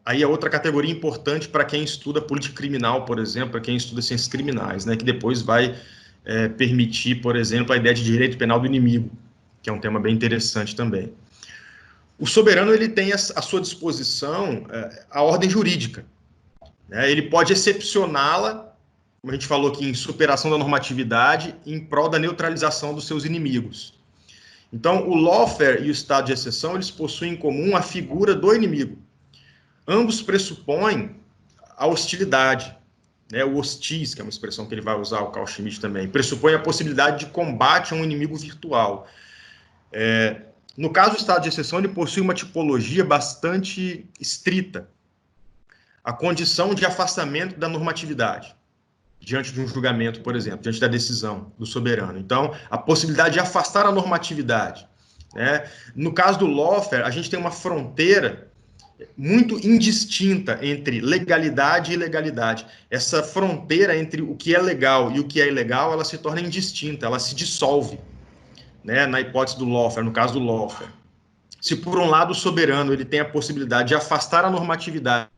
Aí é outra categoria importante para quem estuda política criminal, por exemplo, para quem estuda ciências criminais, né, que depois vai permitir, por exemplo, a ideia de direito penal do inimigo, que é um tema bem interessante também. O soberano ele tem à sua disposição a ordem jurídica, né, ele pode excepcioná-la como a gente falou aqui, em superação da normatividade em prol da neutralização dos seus inimigos. Então, o lawfare e o estado de exceção, eles possuem em comum a figura do inimigo. Ambos pressupõem a hostilidade, né? O hostis, que é uma expressão que ele vai usar, o Carl Schmitt também, pressupõe a possibilidade de combate a um inimigo virtual. No caso do estado de exceção, ele possui uma tipologia bastante estrita, a condição de afastamento da normatividade, diante de um julgamento, por exemplo, diante da decisão do soberano. Então, a possibilidade de afastar a normatividade, né? No caso do lawfare, a gente tem uma fronteira muito indistinta entre legalidade e ilegalidade. Essa fronteira entre o que é legal e o que é ilegal, ela se torna indistinta, ela se dissolve, né, na hipótese do lawfare, no caso do lawfare. Se, por um lado, o soberano ele tem a possibilidade de afastar a normatividade,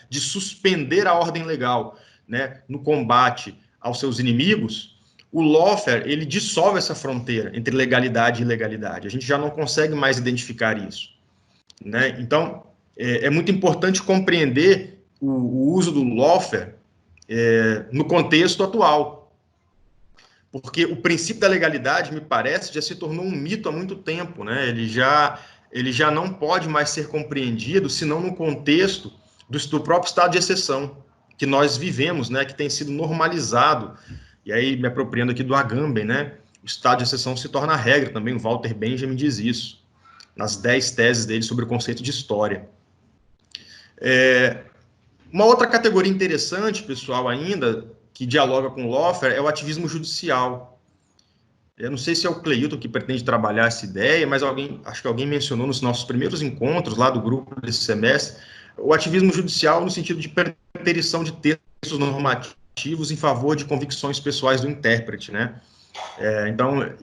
de suspender a ordem legal, né, no combate aos seus inimigos, o lawfare ele dissolve essa fronteira entre legalidade e ilegalidade. A gente já não consegue mais identificar isso, né? Então, é muito importante compreender o uso do lawfare no contexto atual, porque o princípio da legalidade, me parece, já se tornou um mito há muito tempo, né? Ele já não pode mais ser compreendido, senão no contexto do próprio estado de exceção que nós vivemos, né? Que tem sido normalizado. E aí, me apropriando aqui do Agamben, né? O estado de exceção se torna a regra também, o Walter Benjamin diz isso, nas 10 teses dele sobre o conceito de história. Uma outra categoria interessante, pessoal, ainda, que dialoga com o lawfare, é o ativismo judicial. Eu não sei se é o Cleilton que pretende trabalhar essa ideia, mas acho que alguém mencionou nos nossos primeiros encontros lá do grupo desse semestre, o ativismo judicial no sentido de preterição de textos normativos em favor de convicções pessoais do intérprete, né? Então,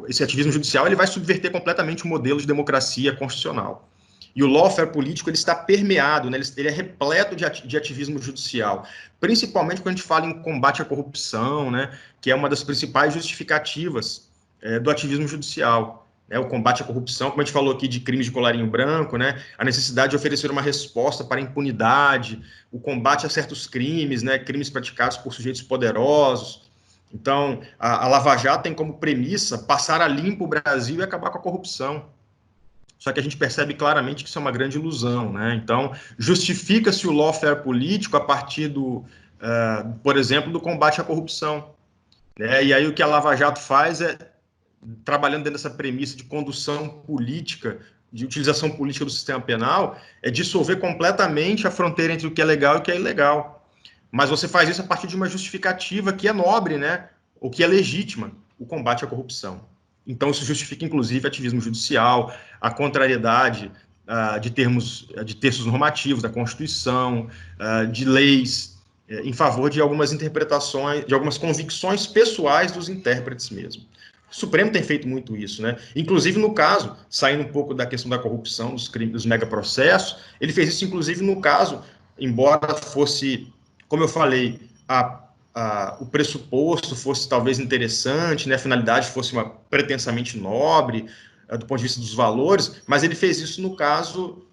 esse ativismo judicial ele vai subverter completamente o modelo de democracia constitucional. E o lawfare político ele está permeado, né? Ele é repleto de ativismo judicial, principalmente quando a gente fala em combate à corrupção, né? Que é uma das principais justificativas do ativismo judicial. O combate à corrupção, como a gente falou aqui de crimes de colarinho branco, né? A necessidade de oferecer uma resposta para a impunidade, o combate a certos crimes, né? Crimes praticados por sujeitos poderosos. Então, a Lava Jato tem como premissa passar a limpo o Brasil e acabar com a corrupção. Só que a gente percebe claramente que isso é uma grande ilusão, né? Então, justifica-se o lawfare político a partir por exemplo, do combate à corrupção, né? E aí o que a Lava Jato faz é, trabalhando dentro dessa premissa de condução política, de utilização política do sistema penal, é dissolver completamente a fronteira entre o que é legal e o que é ilegal. Mas você faz isso a partir de uma justificativa que é nobre, né? Ou que é legítima, o combate à corrupção. Então, isso justifica, inclusive, ativismo judicial, a contrariedade de textos normativos da Constituição, de leis, em favor de algumas interpretações, de algumas convicções pessoais dos intérpretes mesmo. O Supremo tem feito muito isso, né? Inclusive, no caso, saindo um pouco da questão da corrupção, dos crimes, dos megaprocessos, ele fez isso, inclusive, no caso, embora fosse, como eu falei, o pressuposto fosse talvez interessante, né, a finalidade fosse uma pretensamente nobre, do ponto de vista dos valores, mas ele fez isso no caso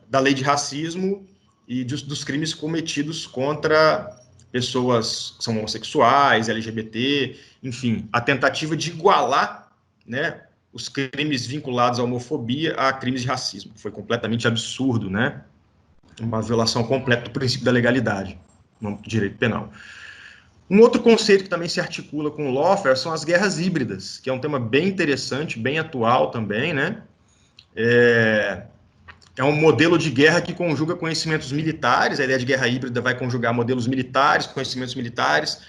da lei de racismo e dos crimes cometidos contra pessoas que são homossexuais, LGBT, enfim, a tentativa de igualar, né, os crimes vinculados à homofobia a crimes de racismo. Foi completamente absurdo, né? Uma violação completa do princípio da legalidade no direito penal. Um outro conceito que também se articula com o lawfare são as guerras híbridas, que é um tema bem interessante, bem atual também, né? É um modelo de guerra que conjuga conhecimentos militares, a ideia de guerra híbrida vai conjugar modelos militares, conhecimentos militares,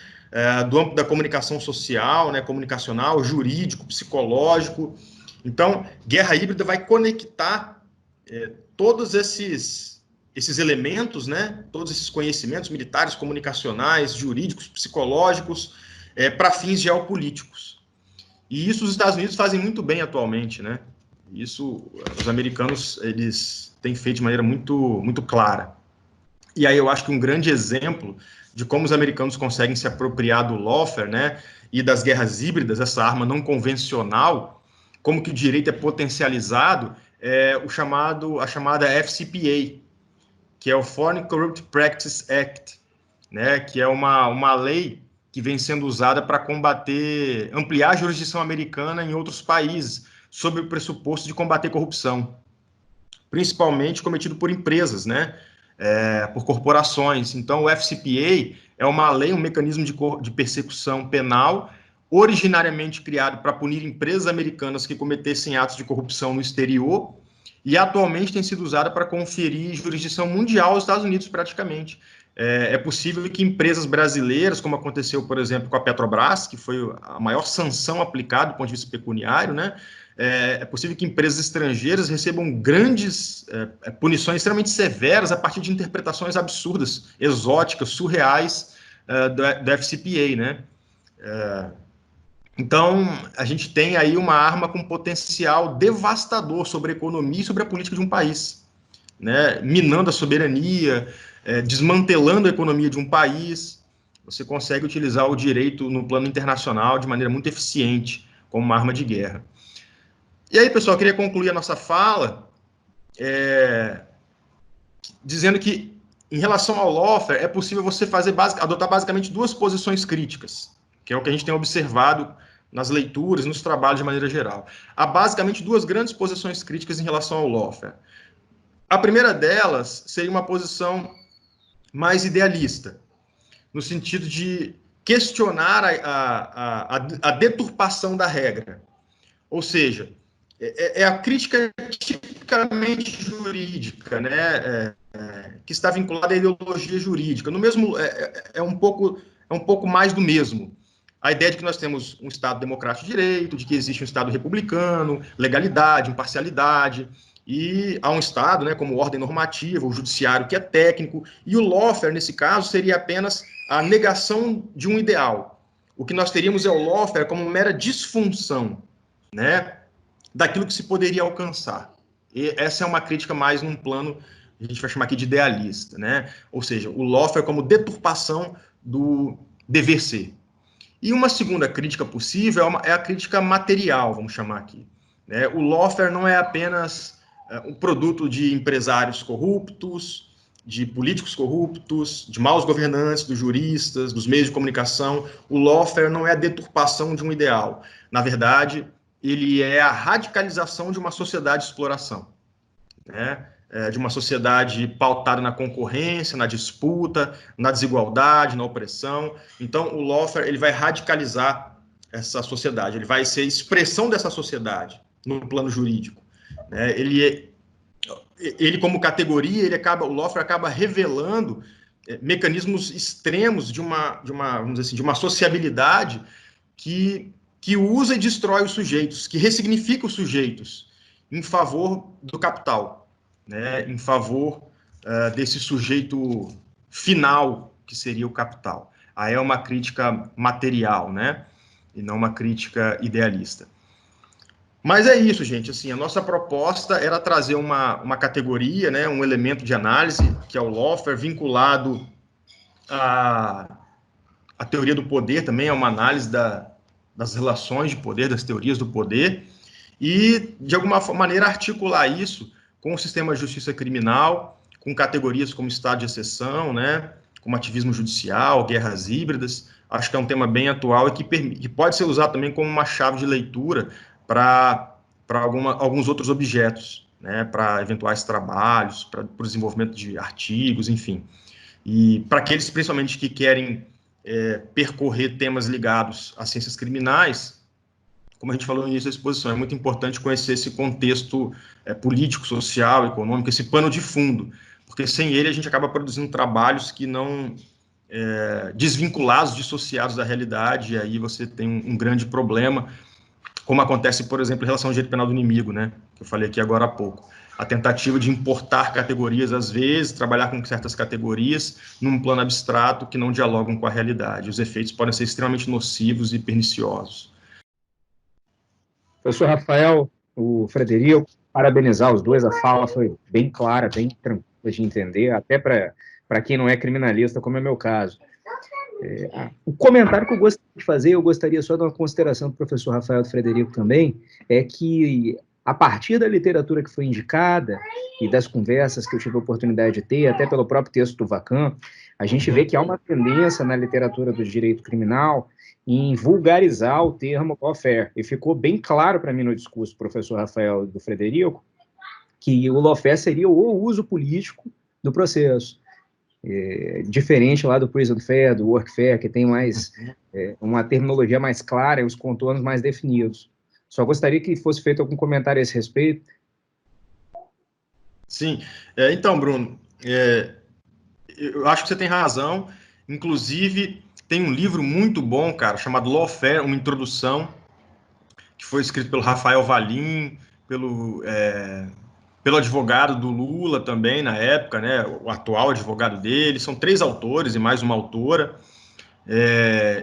do âmbito da comunicação social, né, comunicacional, jurídico, psicológico. Então, guerra híbrida vai conectar todos esses elementos, né, todos esses conhecimentos militares, comunicacionais, jurídicos, psicológicos, para fins geopolíticos. E isso os Estados Unidos fazem muito bem atualmente, né? Isso os americanos eles têm feito de maneira muito, muito clara. E aí eu acho que um grande exemplo de como os americanos conseguem se apropriar do lawfare, né, e das guerras híbridas, essa arma não convencional, como que o direito é potencializado, a chamada FCPA, que é o Foreign Corrupt Practice Act, né, que é uma lei que vem sendo usada para combater, ampliar a jurisdição americana em outros países, sob o pressuposto de combater corrupção, principalmente cometido por empresas, né, por corporações. Então, o FCPA é uma lei, um mecanismo de persecução penal, originariamente criado para punir empresas americanas que cometessem atos de corrupção no exterior, e atualmente tem sido usada para conferir jurisdição mundial aos Estados Unidos, praticamente. É possível que empresas brasileiras, como aconteceu, por exemplo, com a Petrobras, que foi a maior sanção aplicada do ponto de vista pecuniário, né? É possível que empresas estrangeiras recebam grandes punições extremamente severas a partir de interpretações absurdas, exóticas, surreais do FCPA, né? Então, a gente tem aí uma arma com potencial devastador sobre a economia e sobre a política de um país, né? Minando a soberania, desmantelando a economia de um país. Você consegue utilizar o direito no plano internacional de maneira muito eficiente, como uma arma de guerra. E aí, pessoal, eu queria concluir a nossa fala dizendo que, em relação ao lawfare, é possível você adotar basicamente duas posições críticas, que é o que a gente tem observado nas leituras, nos trabalhos de maneira geral. Há basicamente duas grandes posições críticas em relação ao lawfare. A primeira delas seria uma posição mais idealista, no sentido de questionar a deturpação da regra. Ou seja, é a crítica tipicamente jurídica, né? Que está vinculada à ideologia jurídica. No mesmo, é um pouco mais do mesmo. A ideia de que nós temos um Estado democrático de direito, de que existe um Estado republicano, legalidade, imparcialidade, e há um Estado, né, como ordem normativa, o judiciário que é técnico, e o lawfare, nesse caso, seria apenas a negação de um ideal. O que nós teríamos é o lawfare como mera disfunção, né, daquilo que se poderia alcançar. E essa é uma crítica mais num plano, a gente vai chamar aqui de idealista, né? Ou seja, o lawfare como deturpação do dever ser. E uma segunda crítica possível é a crítica material, vamos chamar aqui. Né? O lawfare não é apenas um produto de empresários corruptos, de políticos corruptos, de maus governantes, dos juristas, dos meios de comunicação. O lawfare não é a deturpação de um ideal. Na verdade, ele é a radicalização de uma sociedade de exploração, né? De uma sociedade pautada na concorrência, na disputa, na desigualdade, na opressão. Então, o lawfare ele vai radicalizar essa sociedade, ele vai ser expressão dessa sociedade no plano jurídico, né? Ele como categoria, o lawfare acaba revelando mecanismos extremos vamos dizer assim, de uma sociabilidade que usa e destrói os sujeitos, que ressignifica os sujeitos em favor do capital, né, em favor desse sujeito final, que seria o capital. Aí é uma crítica material, né, e não uma crítica idealista. Mas é isso, gente. Assim, a nossa proposta era trazer uma categoria, né, um elemento de análise, que é o lawfare, vinculado à teoria do poder, também é uma análise das relações de poder, das teorias do poder, e, de alguma maneira, articular isso com o sistema de justiça criminal, com categorias como estado de exceção, né, como ativismo judicial, guerras híbridas. Acho que é um tema bem atual e que pode ser usado também como uma chave de leitura para alguns outros objetos, né, para eventuais trabalhos, para o desenvolvimento de artigos, enfim. E para aqueles, principalmente, que querem percorrer temas ligados às ciências criminais, como a gente falou no início da exposição, é muito importante conhecer esse contexto político, social, econômico, esse pano de fundo, porque sem ele a gente acaba produzindo trabalhos que não desvinculados, dissociados da realidade, e aí você tem um grande problema, como acontece, por exemplo, em relação ao direito penal do inimigo, né, que eu falei aqui agora há pouco. A tentativa de importar categorias, às vezes, trabalhar com certas categorias num plano abstrato que não dialogam com a realidade. Os efeitos podem ser extremamente nocivos e perniciosos. Professor Rafael, o Frederico, parabenizar os dois, a fala foi bem clara, bem tranquila de entender, até para quem não é criminalista, como é meu caso. O comentário que eu gostaria de fazer, eu gostaria só de uma consideração do professor Rafael e do Frederico também, é que a partir da literatura que foi indicada e das conversas que eu tive a oportunidade de ter, até pelo próprio texto do Vacan, a gente vê que há uma tendência na literatura do direito criminal em vulgarizar o termo lawfare. E ficou bem claro para mim no discurso do professor Rafael e do Frederico que o lawfare seria o uso político do processo. Diferente lá do prison fair, do workfare, que tem mais uma terminologia mais clara e os contornos mais definidos. Só gostaria que fosse feito algum comentário a esse respeito. Sim. Então, Bruno, eu acho que você tem razão. Inclusive, tem um livro muito bom, cara, chamado Lawfare, uma introdução, que foi escrito pelo Rafael Valim, pelo advogado do Lula também, na época, né, o atual advogado dele. São 3 autores e mais uma autora.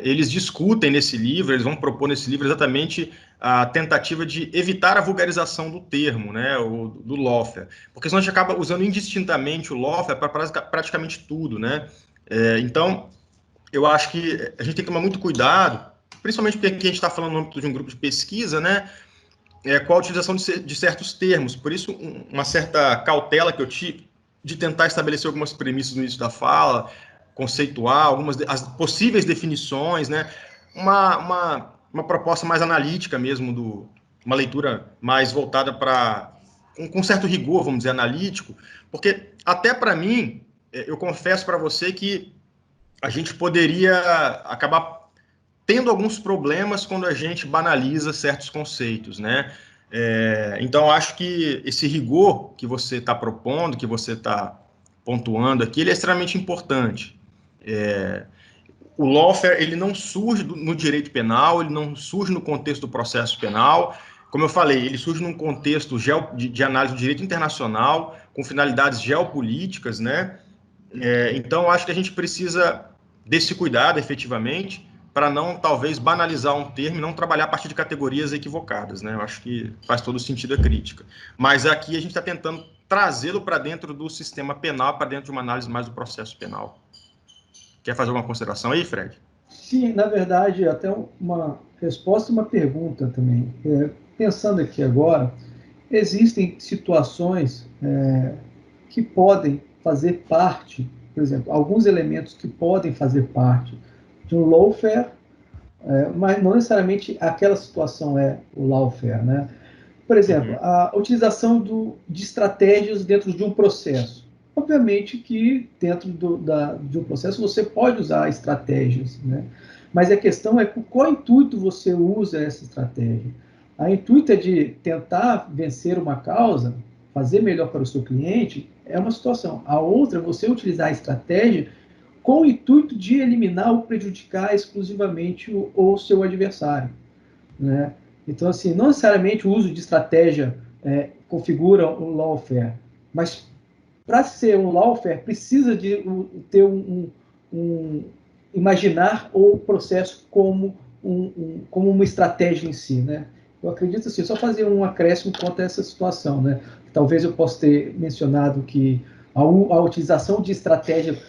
Eles discutem nesse livro, eles vão propor nesse livro exatamente a tentativa de evitar a vulgarização do termo, né, do lawfare, porque senão a gente acaba usando indistintamente o lawfare para praticamente tudo, né. Então, eu acho que a gente tem que tomar muito cuidado, principalmente porque aqui a gente está falando no âmbito de um grupo de pesquisa, né, com a utilização de certos termos. Por isso, uma certa cautela que eu tive de tentar estabelecer algumas premissas no início da fala, conceituar as possíveis definições, né? Uma proposta mais analítica mesmo, uma leitura mais voltada para com certo rigor, vamos dizer, analítico, porque até para mim, eu confesso para você que a gente poderia acabar tendo alguns problemas quando a gente banaliza certos conceitos, né? Então, acho que esse rigor que você está propondo, que você está pontuando aqui, ele é extremamente importante. O lawfare, ele não surge no direito penal, ele não surge no contexto do processo penal. Como eu falei, ele surge num contexto de análise do direito internacional, com finalidades geopolíticas, né? Então, acho que a gente precisa desse cuidado, efetivamente, para não, talvez, banalizar um termo e não trabalhar a partir de categorias equivocadas, né? Eu acho que faz todo sentido a crítica. Mas aqui a gente está tentando trazê-lo para dentro do sistema penal, para dentro de uma análise mais do processo penal. Quer fazer alguma consideração aí, Fred? Sim, na verdade, até uma resposta e uma pergunta também. Pensando aqui agora, existem situações que podem fazer parte, por exemplo, alguns elementos que podem fazer parte de um lawfare, mas não necessariamente aquela situação é o lawfare, né? Por exemplo, a utilização de estratégias dentro de um processo. Obviamente que dentro de um processo você pode usar estratégias, né? Mas a questão é com qual intuito você usa essa estratégia. A intuito é de tentar vencer uma causa, fazer melhor para o seu cliente, é uma situação. A outra é você utilizar a estratégia com o intuito de eliminar ou prejudicar exclusivamente o seu adversário, né? Então, assim, não necessariamente o uso de estratégia configura um lawfare, mas para ser um lawfare precisa de ter imaginar o processo como como uma estratégia em si, né? Eu acredito assim, só fazer um acréscimo quanto a essa situação, né? Talvez eu possa ter mencionado que a utilização de estratégia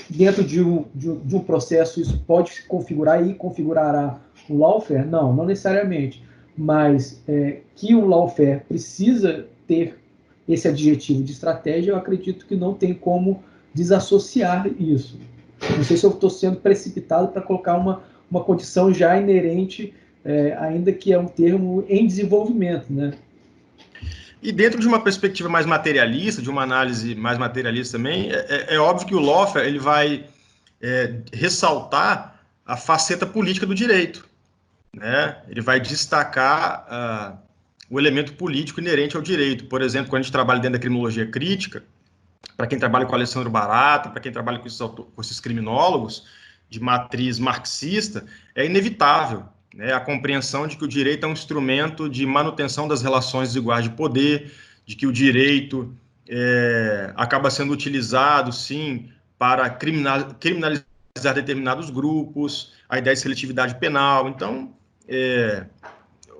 dentro de um processo, isso pode configurar e configurará um lawfare? Não, não necessariamente. Mas que um lawfare precisa ter esse adjetivo de estratégia, eu acredito que não tem como desassociar isso. Não sei se eu estou sendo precipitado para colocar uma condição já inerente, ainda que é um termo em desenvolvimento, né? E dentro de uma perspectiva mais materialista, de uma análise mais materialista também, é óbvio que o lawfare ele vai ressaltar a faceta política do direito, né? Ele vai destacar o elemento político inerente ao direito. Por exemplo, quando a gente trabalha dentro da criminologia crítica, para quem trabalha com Alessandro Barata, para quem trabalha com esses criminólogos de matriz marxista, é inevitável, né, a compreensão de que o direito é um instrumento de manutenção das relações desiguais de poder, de que o direito acaba sendo utilizado, sim, para criminalizar determinados grupos, a ideia de seletividade penal. Então,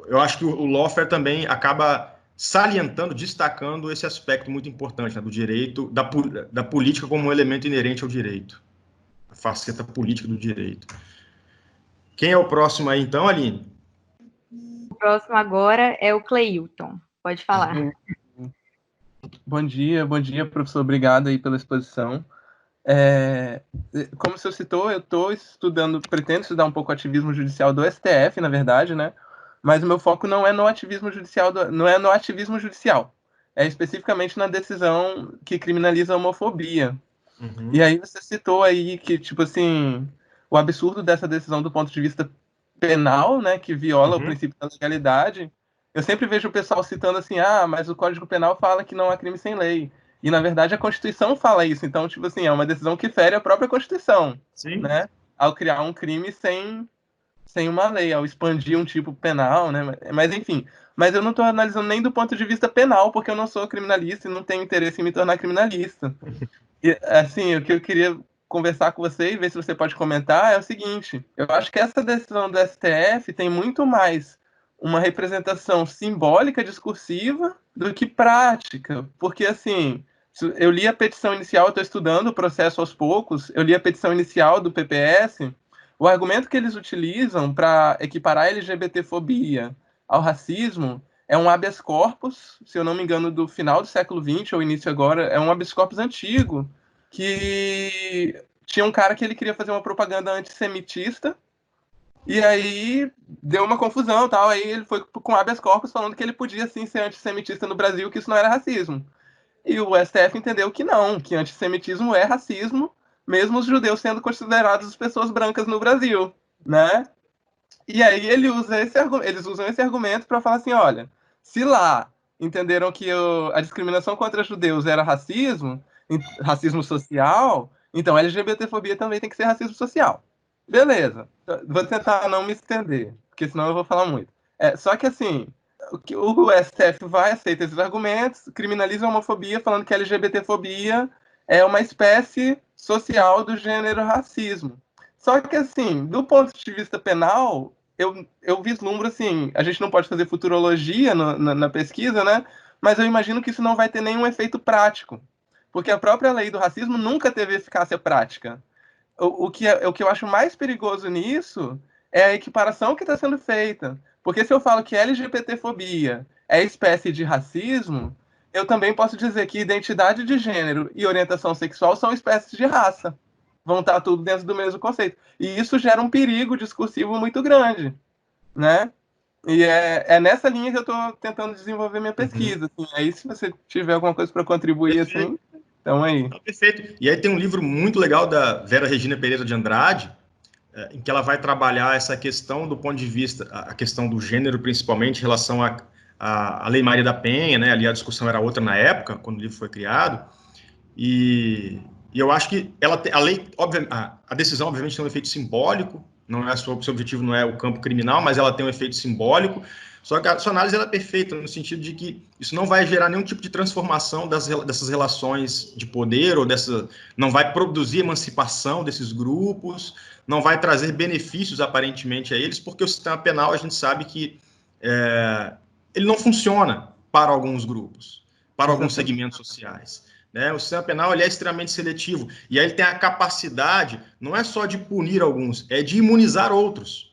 eu acho que o lawfare também acaba salientando, destacando esse aspecto muito importante, né, do direito, da política como um elemento inerente ao direito, a faceta política do direito. Quem é o próximo aí, então, Aline? O próximo agora é o Cleilton. Pode falar. Bom dia, professor. Obrigado aí pela exposição. Como o senhor citou, eu estou estudando, pretendo estudar um pouco o ativismo judicial do STF, na verdade, né? Mas o meu foco não é no ativismo judicial, é especificamente na decisão que criminaliza a homofobia. Uhum. E aí você citou aí que, tipo assim, o absurdo dessa decisão do ponto de vista penal, né, que viola o princípio da legalidade. Eu sempre vejo o pessoal citando assim, mas o Código Penal fala que não há crime sem lei. E, na verdade, a Constituição fala isso. Então, tipo assim, é uma decisão que fere a própria Constituição, Sim. né? Ao criar um crime sem uma lei, ao expandir um tipo penal, né? Mas, enfim. Mas eu não estou analisando nem do ponto de vista penal, porque eu não sou criminalista e não tenho interesse em me tornar criminalista. E, assim, o que eu queria conversar com você e ver se você pode comentar é o seguinte: eu acho que essa decisão do STF tem muito mais uma representação simbólica, discursiva, do que prática. Porque, assim, eu li a petição inicial, eu estou estudando o processo aos poucos, eu li a petição inicial do PPS, o argumento que eles utilizam para equiparar a LGBTfobia ao racismo é um habeas corpus, se eu não me engano, do final do século XX ou início agora, é um habeas corpus antigo, que tinha um cara que ele queria fazer uma propaganda antissemitista, e aí deu uma confusão, tal, aí ele foi com habeas corpus falando que ele podia sim ser antissemitista no Brasil, que isso não era racismo. E o STF entendeu que não, que antissemitismo é racismo, mesmo os judeus sendo considerados pessoas brancas no Brasil, né? E aí eles usam esse argumento para falar assim, olha, se lá entenderam que a discriminação contra judeus era racismo social, então a LGBTfobia também tem que ser racismo social. Beleza. Vou tentar não me estender, porque senão eu vou falar muito. Só que assim, o STF aceita esses argumentos, criminaliza a homofobia, falando que a LGBTfobia é uma espécie social do gênero racismo. Só que, assim, do ponto de vista penal, eu vislumbro, assim, a gente não pode fazer futurologia na pesquisa, né? Mas eu imagino que isso não vai ter nenhum efeito prático. Porque a própria lei do racismo nunca teve eficácia prática. O que eu acho mais perigoso nisso é a equiparação que está sendo feita. Porque se eu falo que LGBTfobia é espécie de racismo, eu também posso dizer que identidade de gênero e orientação sexual são espécies de raça. Vão estar tudo dentro do mesmo conceito. E isso gera um perigo discursivo muito grande, né? E é nessa linha que eu estou tentando desenvolver minha pesquisa. Assim. Aí, se você tiver alguma coisa para contribuir, assim, então aí. Perfeito. E aí tem um livro muito legal da Vera Regina Pereira de Andrade, em que ela vai trabalhar essa questão do ponto de vista, a questão do gênero, principalmente em relação à Lei Maria da Penha, né? Ali a discussão era outra na época, quando o livro foi criado. E eu acho que a lei, a decisão, obviamente, tem um efeito simbólico, não é seu objetivo não é o campo criminal, mas ela tem um efeito simbólico. Só que a sua análise é perfeita, no sentido de que isso não vai gerar nenhum tipo de transformação dessas relações de poder, ou não vai produzir emancipação desses grupos, não vai trazer benefícios, aparentemente, a eles, porque o sistema penal, a gente sabe que ele não funciona para alguns grupos, para alguns segmentos sociais. Né? O sistema penal ele é extremamente seletivo, e aí ele tem a capacidade, não é só de punir alguns, é de imunizar outros.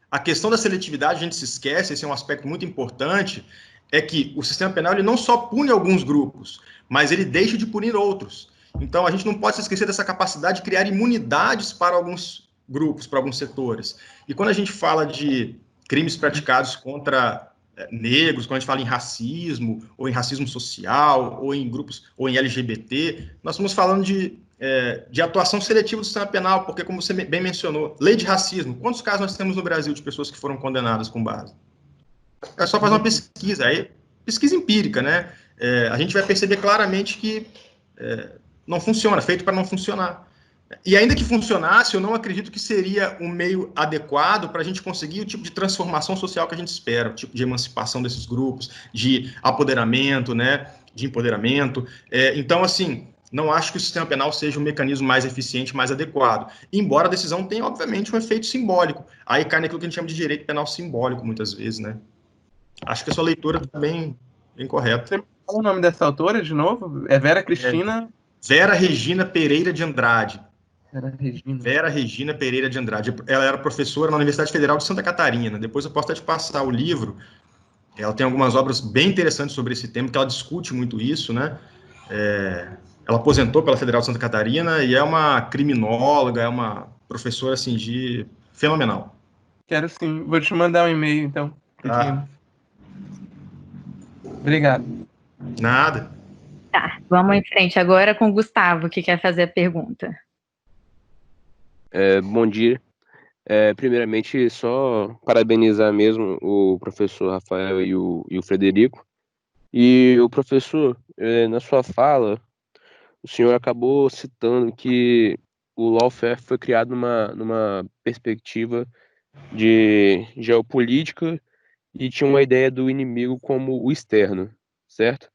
A questão da seletividade, a gente se esquece, esse é um aspecto muito importante, é que o sistema penal ele não só pune alguns grupos, mas ele deixa de punir outros. Então, a gente não pode se esquecer dessa capacidade de criar imunidades para alguns grupos, para alguns setores. E quando a gente fala de crimes praticados contra negros, quando a gente fala em racismo, ou em racismo social, ou em grupos, ou em LGBT, nós estamos falando de atuação seletiva do sistema penal, porque, como você bem mencionou, lei de racismo, quantos casos nós temos no Brasil de pessoas que foram condenadas com base? É só fazer uma pesquisa, pesquisa empírica, né? A gente vai perceber claramente que não funciona, feito para não funcionar. E ainda que funcionasse, eu não acredito que seria um meio adequado para a gente conseguir o tipo de transformação social que a gente espera, o tipo de emancipação desses grupos, de apoderamento, né, de empoderamento. Então, assim, não acho que o sistema penal seja o mecanismo mais eficiente, mais adequado. Embora a decisão tenha, obviamente, um efeito simbólico. Aí cai naquilo que a gente chama de direito penal simbólico, muitas vezes, né? Acho que a sua leitura está bem correta. Você fala o nome dessa autora de novo? É Vera Cristina... Vera Regina Pereira de Andrade. Vera Regina Pereira de Andrade. Ela era professora na Universidade Federal de Santa Catarina. Depois eu posso até te passar o livro. Ela tem algumas obras bem interessantes sobre esse tema, que ela discute muito isso, né? Ela aposentou pela Federal de Santa Catarina e é uma criminóloga, é uma professora, assim, fenomenal. Quero sim. Vou te mandar um e-mail, então. Tá? Obrigado. Nada. Tá, vamos em frente agora com o Gustavo, que quer fazer a pergunta. Bom dia. Primeiramente, só parabenizar mesmo o professor Rafael e o Frederico. E o professor, na sua fala, o senhor acabou citando que o lawfare foi criado numa perspectiva de geopolítica e tinha uma ideia do inimigo como o externo, certo?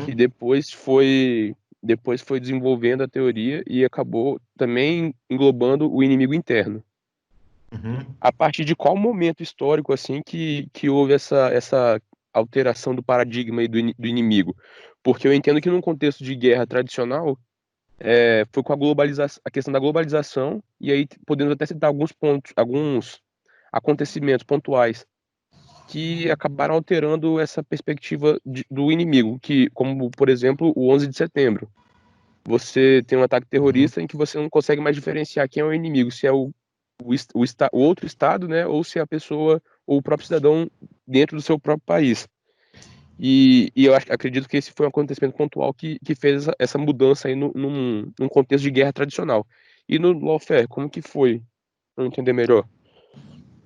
Que depois foi desenvolvendo a teoria e acabou também englobando o inimigo interno. A partir de qual momento histórico assim que houve essa alteração do paradigma aí do inimigo? Porque eu entendo que num contexto de guerra tradicional foi com a questão da globalização, e aí podemos até citar alguns acontecimentos pontuais que acabaram alterando essa perspectiva do inimigo, como, por exemplo, o 11 de setembro. Você tem um ataque terrorista em que você não consegue mais diferenciar quem é o inimigo, se é o outro estado, né, ou se é a pessoa ou o próprio cidadão dentro do seu próprio país. E eu acredito que esse foi um acontecimento pontual que fez essa mudança aí num contexto de guerra tradicional. E no lawfare, como que foi? Para eu entender melhor.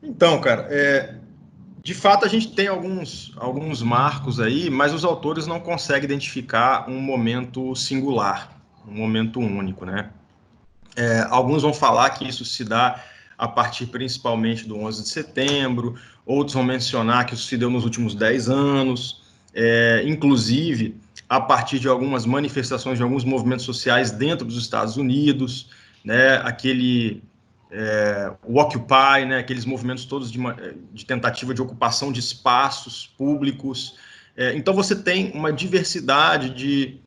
Então, cara, de fato a gente tem alguns marcos aí, mas os autores não conseguem identificar um momento singular, um momento único, né? Alguns vão falar que isso se dá a partir principalmente do 11 de setembro, outros vão mencionar que isso se deu nos últimos 10 anos, inclusive a partir de algumas manifestações de alguns movimentos sociais dentro dos Estados Unidos, né, o Occupy, né, aqueles movimentos todos de tentativa de ocupação de espaços públicos. Então você tem uma diversidade de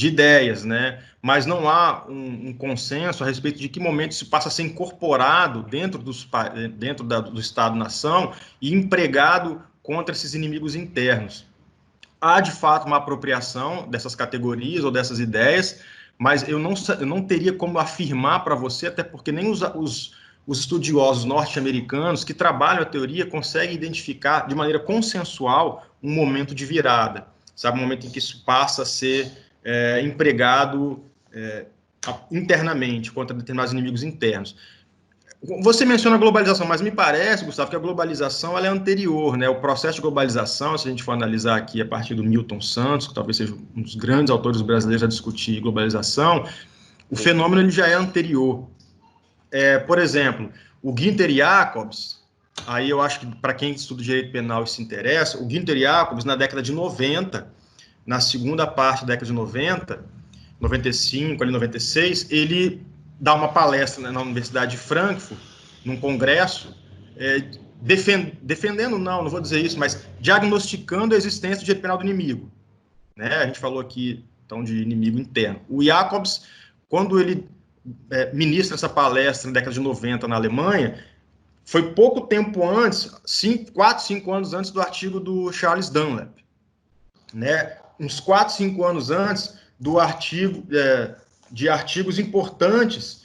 ideias, né? Mas não há um consenso a respeito de que momento isso passa a ser incorporado dentro do Estado-nação e empregado contra esses inimigos internos. Há, de fato, uma apropriação dessas categorias ou dessas ideias, mas eu não teria como afirmar para você, até porque nem os estudiosos norte-americanos que trabalham a teoria conseguem identificar de maneira consensual um momento de virada, sabe? Um momento em que isso passa a ser empregado internamente contra determinados inimigos internos. Você menciona a globalização, mas me parece, Gustavo, que a globalização ela é anterior, né? O processo de globalização, se a gente for analisar aqui a partir do Milton Santos, que talvez seja um dos grandes autores brasileiros a discutir globalização, o fenômeno ele já é anterior. Por exemplo, o Günther Jacobs, aí eu acho que para quem estuda direito penal isso se interessa, o Günther Jacobs, na década de 90, na segunda parte da década de 90, 95, ali 96, ele dá uma palestra, né, na Universidade de Frankfurt, num congresso, defendendo, não vou dizer isso, mas diagnosticando a existência do direito penal do inimigo. Né? A gente falou aqui, então, de inimigo interno. O Jacobs, quando ele ministra essa palestra na década de 90 na Alemanha, foi pouco tempo antes, 4, 5 anos antes do artigo do Charles Dunlap. Né? Uns 4, 5 anos antes do artigo, de artigos importantes,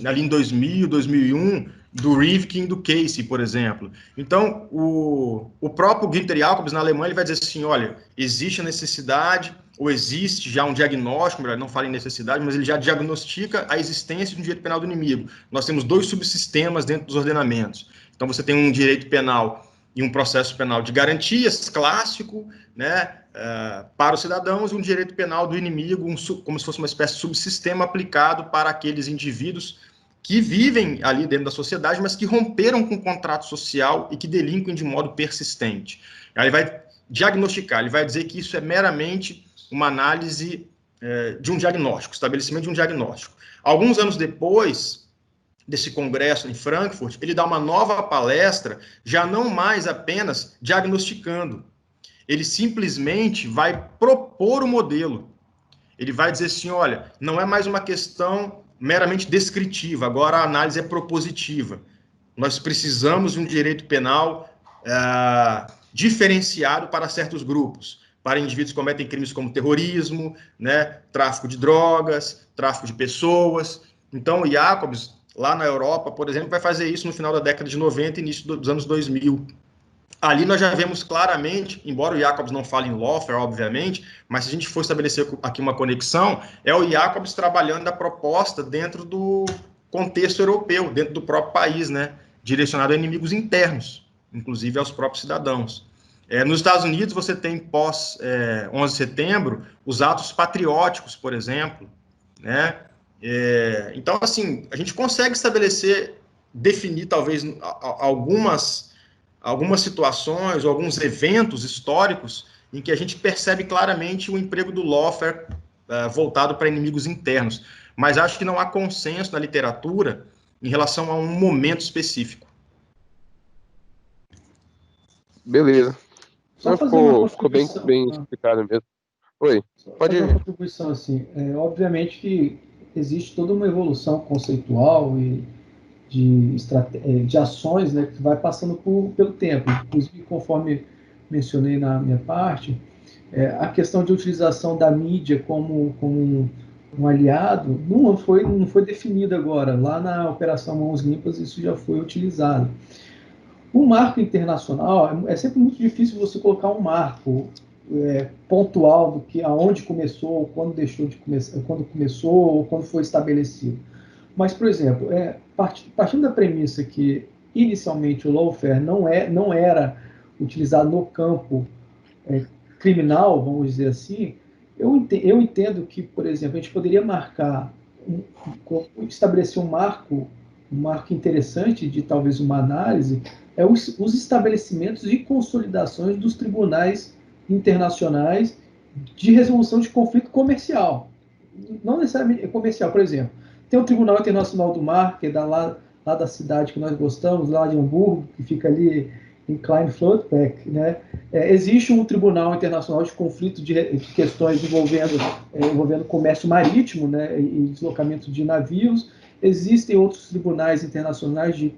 ali em 2000, 2001, do Rifkin e do Casey, por exemplo. Então, o próprio Günther Jacobs, na Alemanha, ele vai dizer assim, olha, existe a necessidade, ou existe já um diagnóstico, melhor, não fala em necessidade, mas ele já diagnostica a existência de um direito penal do inimigo. Nós temos 2 subsistemas dentro dos ordenamentos. Então, você tem um direito penal e um processo penal de garantias, clássico, né, para os cidadãos, e um direito penal do inimigo, como se fosse uma espécie de subsistema aplicado para aqueles indivíduos que vivem ali dentro da sociedade, mas que romperam com o contrato social e que delinquem de modo persistente. Aí ele vai diagnosticar, ele vai dizer que isso é meramente uma análise de um diagnóstico, estabelecimento de um diagnóstico. Alguns anos depois desse congresso em Frankfurt, ele dá uma nova palestra, já não mais apenas diagnosticando. Ele simplesmente vai propor o modelo. Ele vai dizer assim, olha, não é mais uma questão meramente descritiva, agora a análise é propositiva. Nós precisamos de um direito penal diferenciado para certos grupos, para indivíduos que cometem crimes como terrorismo, né, tráfico de drogas, tráfico de pessoas. Então, o Jacobs, lá na Europa, por exemplo, vai fazer isso no final da década de 90 e início dos anos 2000. Ali nós já vemos claramente, embora o Jacobs não fale em lawfare, obviamente, mas se a gente for estabelecer aqui uma conexão, é o Jacobs trabalhando a proposta dentro do contexto europeu, dentro do próprio país, né, direcionado a inimigos internos, inclusive aos próprios cidadãos. Nos Estados Unidos, você tem, pós 11 de setembro, os atos patrióticos, por exemplo, né? Então, assim, a gente consegue estabelecer, definir, talvez, algumas situações ou alguns eventos históricos em que a gente percebe claramente o emprego do lawfare voltado para inimigos internos. Mas acho que não há consenso na literatura em relação a um momento específico. Beleza. Não, ficou bem explicado mesmo. Oi, pode ir. Uma contribuição assim. Obviamente que existe toda uma evolução conceitual e de ações, né, que vai passando pelo tempo. Inclusive, conforme mencionei na minha parte, a questão de utilização da mídia como um aliado não foi definida agora. Lá na Operação Mãos Limpas, isso já foi utilizado. O marco internacional, é sempre muito difícil você colocar um marco pontual do que aonde começou, quando deixou de começar, quando começou ou quando foi estabelecido. Mas, por exemplo, partindo da premissa que inicialmente o lawfare não era utilizado no campo criminal, vamos dizer assim, eu entendo que, por exemplo, a gente poderia estabelecer um marco interessante de talvez uma análise, os estabelecimentos e consolidações dos tribunais internacionais de resolução de conflito comercial. Não necessariamente comercial, por exemplo. Tem o Tribunal Internacional do Mar, que é lá da cidade que nós gostamos, lá de Hamburgo, que fica ali em Klein-Flottbek, né? Existe um Tribunal Internacional de Conflito de questões envolvendo comércio marítimo, né, e deslocamento de navios. Existem outros tribunais internacionais de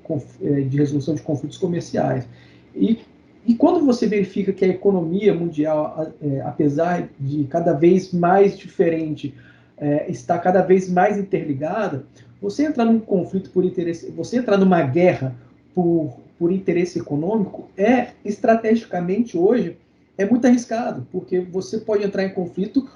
resolução de conflitos comerciais. E quando você verifica que a economia mundial, apesar de cada vez mais diferente, está cada vez mais interligada, você entrar num conflito por interesse, você entrar numa guerra por interesse econômico, estrategicamente hoje, muito arriscado, porque você pode entrar em conflito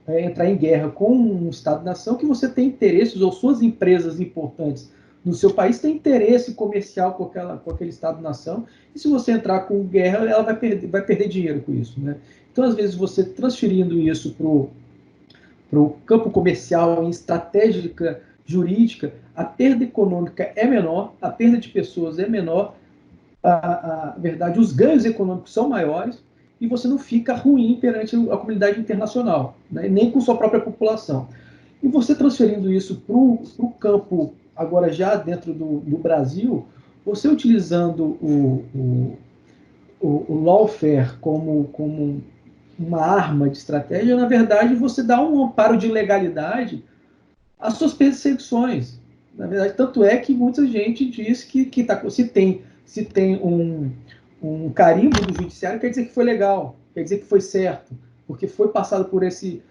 entrar em guerra com um Estado-nação que você tem interesses, ou suas empresas importantes no seu país têm interesse comercial com aquele Estado-nação, e se você entrar com guerra, ela vai perder dinheiro com isso, né? Então, às vezes, você transferindo isso para o campo comercial em estratégica jurídica, a perda econômica é menor, a perda de pessoas é menor, a verdade, os ganhos econômicos são maiores, e você não fica ruim perante a comunidade internacional, né? Nem com sua própria população. E você transferindo isso para o campo, agora já dentro do Brasil, você utilizando o lawfare como uma arma de estratégia, na verdade, você dá um amparo de legalidade às suas perseguições. Na verdade, tanto é que muita gente diz que se tem um carimbo do judiciário, quer dizer que foi legal, quer dizer que foi certo, porque foi passado por esse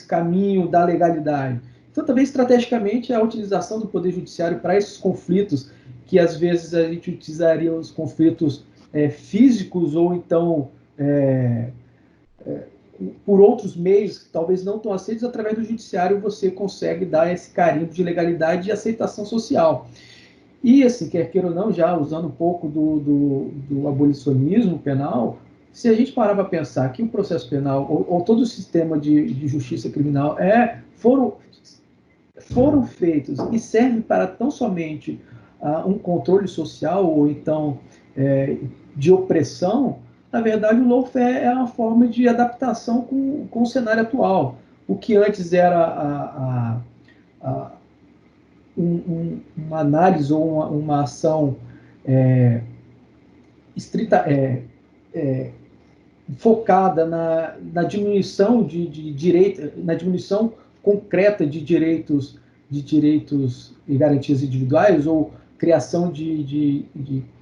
caminho da legalidade. Então, também, estrategicamente, a utilização do Poder Judiciário para esses conflitos, que às vezes a gente utilizaria os conflitos físicos, ou então por outros meios, que talvez não tão aceitos, através do judiciário você consegue dar esse carimbo de legalidade e aceitação social. E, assim, quer queira ou não, já usando um pouco do abolicionismo penal, se a gente parar para pensar que o processo penal, ou todo o sistema de justiça criminal, foram feitos e servem para tão somente um controle social, ou então de opressão, na verdade, o lawfare é uma forma de adaptação com o cenário atual. O que antes era uma análise ou uma ação focada na diminuição de direito, na diminuição concreta de direitos e garantias individuais, ou criação de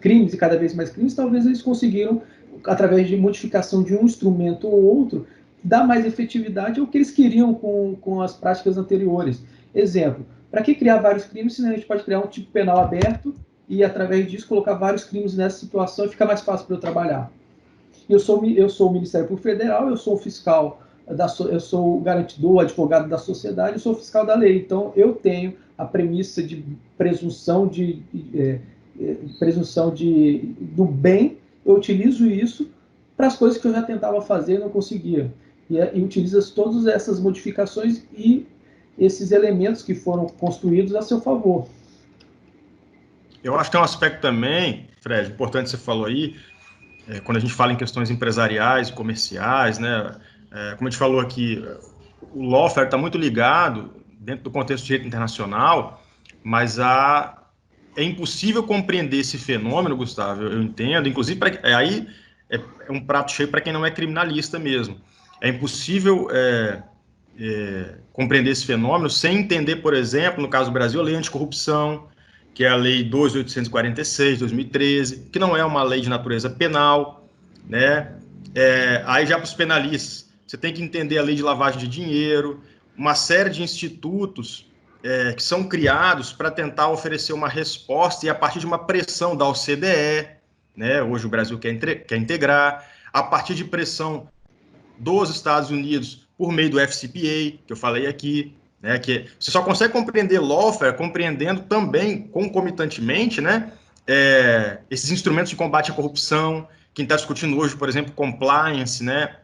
crimes e cada vez mais crimes, talvez eles conseguiram através de modificação de um instrumento ou outro, dá mais efetividade ao que eles queriam com as práticas anteriores. Exemplo, para que criar vários crimes, se a gente pode criar um tipo penal aberto e, através disso, colocar vários crimes nessa situação e fica mais fácil para eu trabalhar. Eu sou o Ministério Público Federal, eu sou o fiscal, eu sou o garantidor, o advogado da sociedade, eu sou o fiscal da lei. Então, eu tenho a premissa de presunção do bem, eu utilizo isso para as coisas que eu já tentava fazer e não conseguia. E utiliza todas essas modificações e esses elementos que foram construídos a seu favor. Eu acho que tem um aspecto também, Fred, importante você falou aí, quando a gente fala em questões empresariais, comerciais, né? Como a gente falou aqui, o lawfare está muito ligado dentro do contexto de direito internacional, mas é impossível compreender esse fenômeno, Gustavo, eu entendo, inclusive, aí é um prato cheio para quem não é criminalista mesmo. É impossível compreender esse fenômeno sem entender, por exemplo, no caso do Brasil, a lei anticorrupção, que é a Lei 2.846, 2013, que não é uma lei de natureza penal, né? Aí já para os penalistas, você tem que entender a lei de lavagem de dinheiro, uma série de institutos que são criados para tentar oferecer uma resposta e a partir de uma pressão da OCDE, né? Hoje o Brasil quer integrar, a partir de pressão dos Estados Unidos por meio do FCPA, que eu falei aqui, né, que você só consegue compreender lawfare compreendendo também, concomitantemente, né, esses instrumentos de combate à corrupção. Quem está discutindo hoje, por exemplo, compliance, né,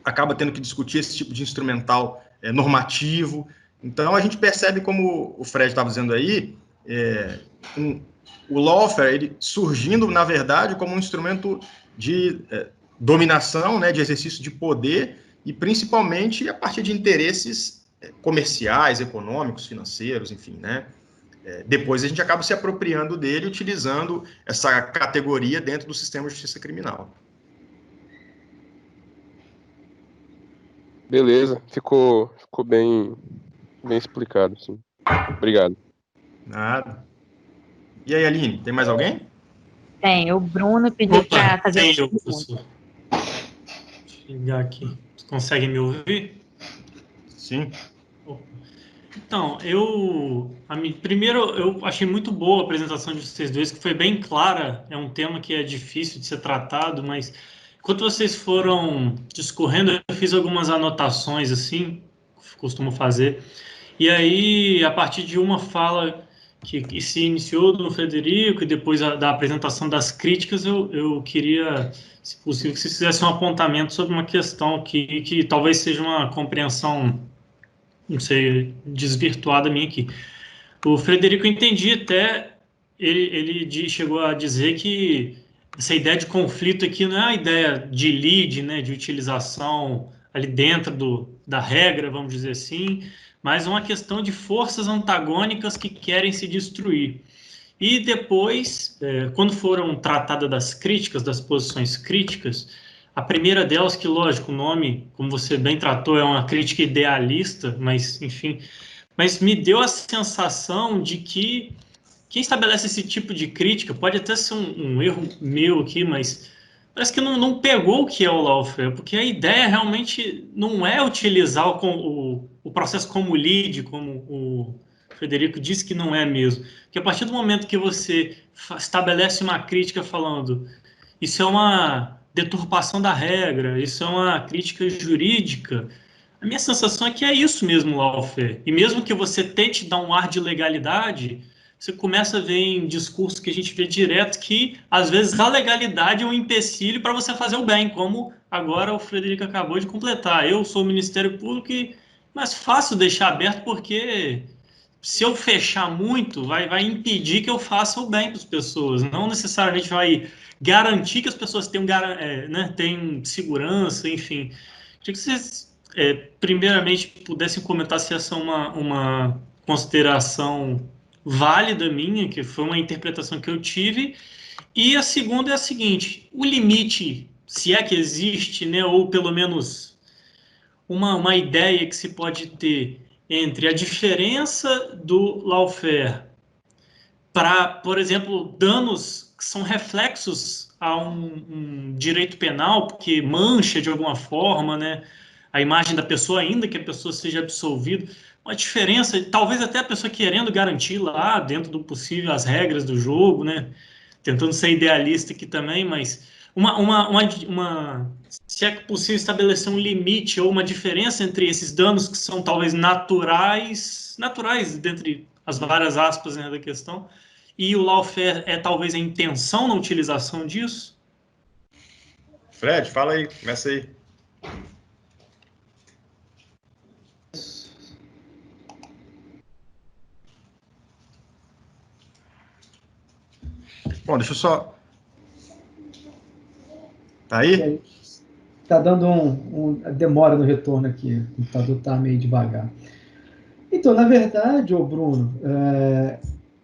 acaba tendo que discutir esse tipo de instrumental normativo. Então, a gente percebe, como o Fred estava dizendo aí, o lawfare ele surgindo, na verdade, como um instrumento de dominação, né, de exercício de poder, e principalmente a partir de interesses comerciais, econômicos, financeiros, enfim, né? Depois a gente acaba se apropriando dele, utilizando essa categoria dentro do sistema de justiça criminal. Beleza, ficou bem explicado, sim. Obrigado. Nada. E aí, Aline, tem mais alguém? Tem, o Bruno pediu para fazer uma pergunta. Professor. Deixa eu ligar aqui. Você consegue me ouvir? Sim. Então, primeiro, eu achei muito boa a apresentação de vocês dois, que foi bem clara. É um tema que é difícil de ser tratado, mas enquanto vocês foram discorrendo, eu fiz algumas anotações, assim, costumo fazer. E aí, a partir de uma fala que se iniciou do Frederico e depois da apresentação das críticas, eu queria, se possível, que vocês fizessem um apontamento sobre uma questão que talvez seja uma compreensão, não sei, desvirtuada minha aqui. O Frederico, eu entendi até, ele chegou a dizer que essa ideia de conflito aqui não é a ideia de lead, né, de utilização ali dentro da regra, vamos dizer assim, mas uma questão de forças antagônicas que querem se destruir. E depois, quando foram tratadas das críticas, das posições críticas, a primeira delas, que lógico, o nome, como você bem tratou, é uma crítica idealista, mas enfim, mas me deu a sensação de que quem estabelece esse tipo de crítica, pode até ser um erro meu aqui, mas parece que não pegou o que é o lawfare, porque a ideia realmente não é utilizar o processo como lead, como o Frederico disse que não é mesmo. Porque a partir do momento que você estabelece uma crítica falando isso é uma deturpação da regra, isso é uma crítica jurídica, a minha sensação é que é isso mesmo, lawfare. E mesmo que você tente dar um ar de legalidade, você começa a ver em discurso que a gente vê direto que, às vezes, a legalidade é um empecilho para você fazer o bem, como agora o Frederico acabou de completar. Eu sou o Ministério Público e é mais fácil deixar aberto porque se eu fechar muito, vai impedir que eu faça o bem para as pessoas. Não necessariamente vai garantir que as pessoas tenham segurança, enfim. Queria que vocês, primeiramente, pudessem comentar se essa é uma consideração válida minha, que foi uma interpretação que eu tive, e a segunda é a seguinte: o limite, se é que existe, né, ou pelo menos uma ideia que se pode ter entre a diferença do lawfare para, por exemplo, danos são reflexos a um direito penal, porque mancha de alguma forma, né, a imagem da pessoa, ainda que a pessoa seja absolvida. Uma diferença, talvez até a pessoa querendo garantir lá, dentro do possível, as regras do jogo, né, tentando ser idealista aqui também, mas se é possível estabelecer um limite ou uma diferença entre esses danos que são talvez naturais dentre as várias aspas, né, da questão, e o lawfare é talvez a intenção na utilização disso? Fred, fala aí, começa aí. Bom, deixa eu só... Tá aí? Tá dando demora no retorno aqui, o computador tá meio devagar. Então, na verdade, ô Bruno,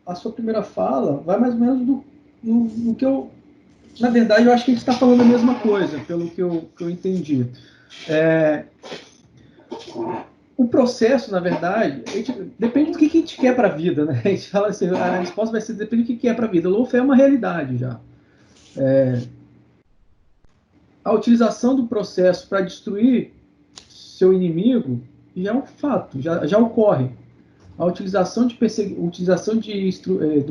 a sua primeira fala vai mais ou menos no que eu... Na verdade, eu acho que a gente está falando a mesma coisa, pelo que eu entendi. O processo, na verdade, depende do que a gente quer para a vida, né? A gente fala assim, a resposta vai ser depende do que quer para a vida. O lawfare é uma realidade já. A utilização do processo para destruir seu inimigo já é um fato, já ocorre. A utilização do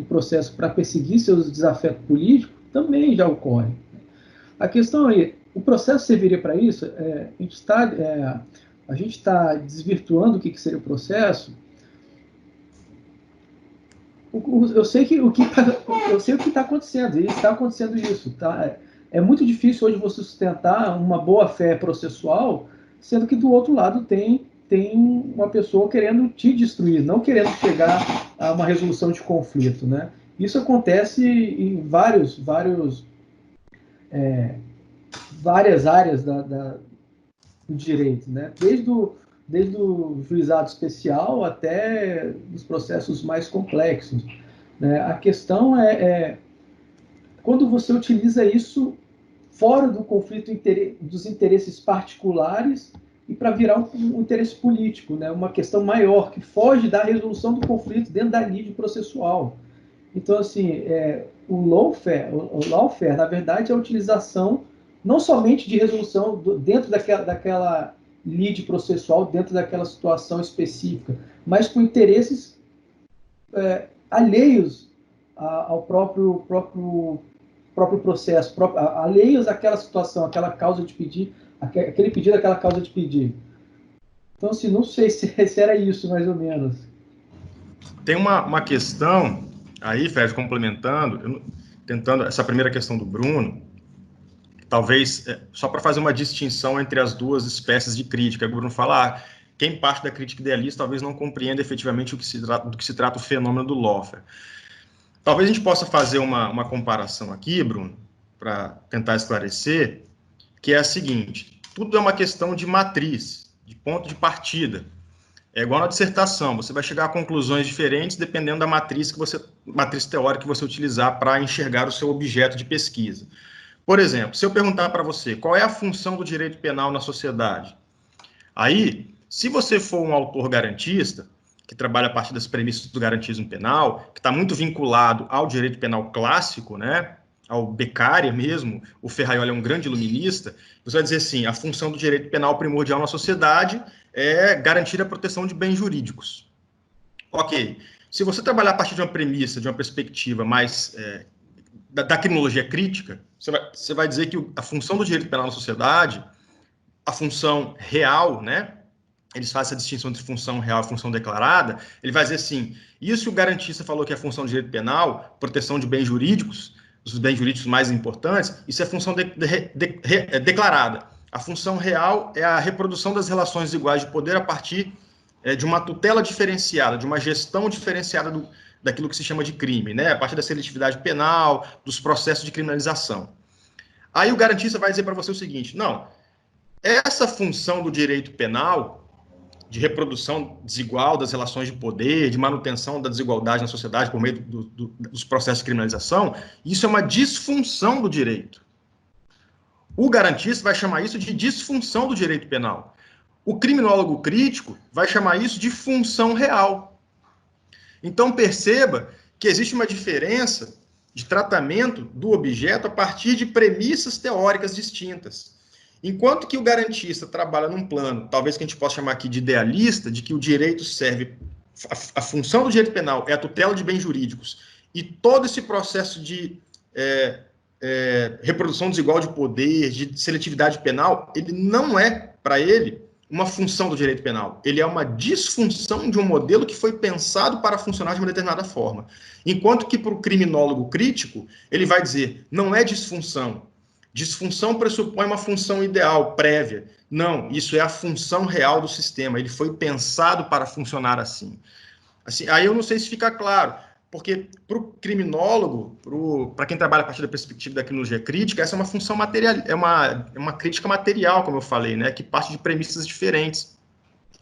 processo para perseguir seus desafetos políticos também já ocorre. A questão aí, o processo serviria para isso? A gente está desvirtuando o que seria o processo. Eu sei o que está acontecendo, e está acontecendo isso. Tá? É muito difícil hoje você sustentar uma boa-fé processual, sendo que do outro lado tem uma pessoa querendo te destruir, não querendo chegar a uma resolução de conflito, né? Isso acontece em várias áreas do direito, né? Desde o juizado especial até os processos mais complexos, né? A questão é quando você utiliza isso fora do conflito dos interesses particulares e para virar um interesse político, né? Uma questão maior, que foge da resolução do conflito dentro da lide processual. Então, assim, o lawfare, na verdade, é a utilização não somente de resolução dentro daquela lide processual, dentro daquela situação específica, mas com interesses alheios ao próprio processo, alheios àquela situação, aquela causa de pedir, aquele pedido, aquela causa de pedir. Então, assim, não sei se era isso, mais ou menos. Tem uma questão aí, Fred, complementando, tentando essa primeira questão do Bruno, talvez só para fazer uma distinção entre as duas espécies de crítica. O Bruno fala, quem parte da crítica idealista talvez não compreenda efetivamente do que se trata o fenômeno do lawfare. Talvez a gente possa fazer uma comparação aqui, Bruno, para tentar esclarecer, que é a seguinte: tudo é uma questão de matriz, de ponto de partida. É igual na dissertação, você vai chegar a conclusões diferentes dependendo da matriz teórica que você utilizar para enxergar o seu objeto de pesquisa. Por exemplo, se eu perguntar para você qual é a função do direito penal na sociedade, aí, se você for um autor garantista, que trabalha a partir das premissas do garantismo penal, que está muito vinculado ao direito penal clássico, né, ao Beccaria mesmo, o Ferraioli é um grande iluminista, você vai dizer assim, a função do direito penal primordial na sociedade é garantir a proteção de bens jurídicos. Ok. Se você trabalhar a partir de uma premissa, de uma perspectiva mais da criminologia crítica, você vai dizer que a função do direito penal na sociedade, a função real, né? Eles fazem essa distinção entre função real e função declarada. Ele vai dizer assim, isso o garantista falou que é a função do direito penal, proteção de bens jurídicos, os bens jurídicos mais importantes, isso é função declarada. A função real é a reprodução das relações iguais de poder a partir de uma tutela diferenciada, de uma gestão diferenciada daquilo que se chama de crime, né? A partir da seletividade penal, dos processos de criminalização. Aí o garantista vai dizer para você o seguinte, não, essa função do direito penal, de reprodução desigual das relações de poder, de manutenção da desigualdade na sociedade por meio dos processos de criminalização, isso é uma disfunção do direito. O garantista vai chamar isso de disfunção do direito penal. O criminólogo crítico vai chamar isso de função real. Então, perceba que existe uma diferença de tratamento do objeto a partir de premissas teóricas distintas. Enquanto que o garantista trabalha num plano, talvez que a gente possa chamar aqui de idealista, de que o direito serve, a função do direito penal é a tutela de bens jurídicos, e todo esse processo de reprodução desigual de poder, de seletividade penal, ele não é, para ele, uma função do direito penal. Ele é uma disfunção de um modelo que foi pensado para funcionar de uma determinada forma. Enquanto que, para o criminólogo crítico, ele vai dizer, não é disfunção. Disfunção pressupõe uma função ideal, prévia. Não, isso é a função real do sistema. Ele foi pensado para funcionar assim. Aí eu não sei se fica claro, porque para o criminólogo, para quem trabalha a partir da perspectiva da criminologia crítica, essa é uma função material, é uma crítica material, como eu falei, né, que parte de premissas diferentes,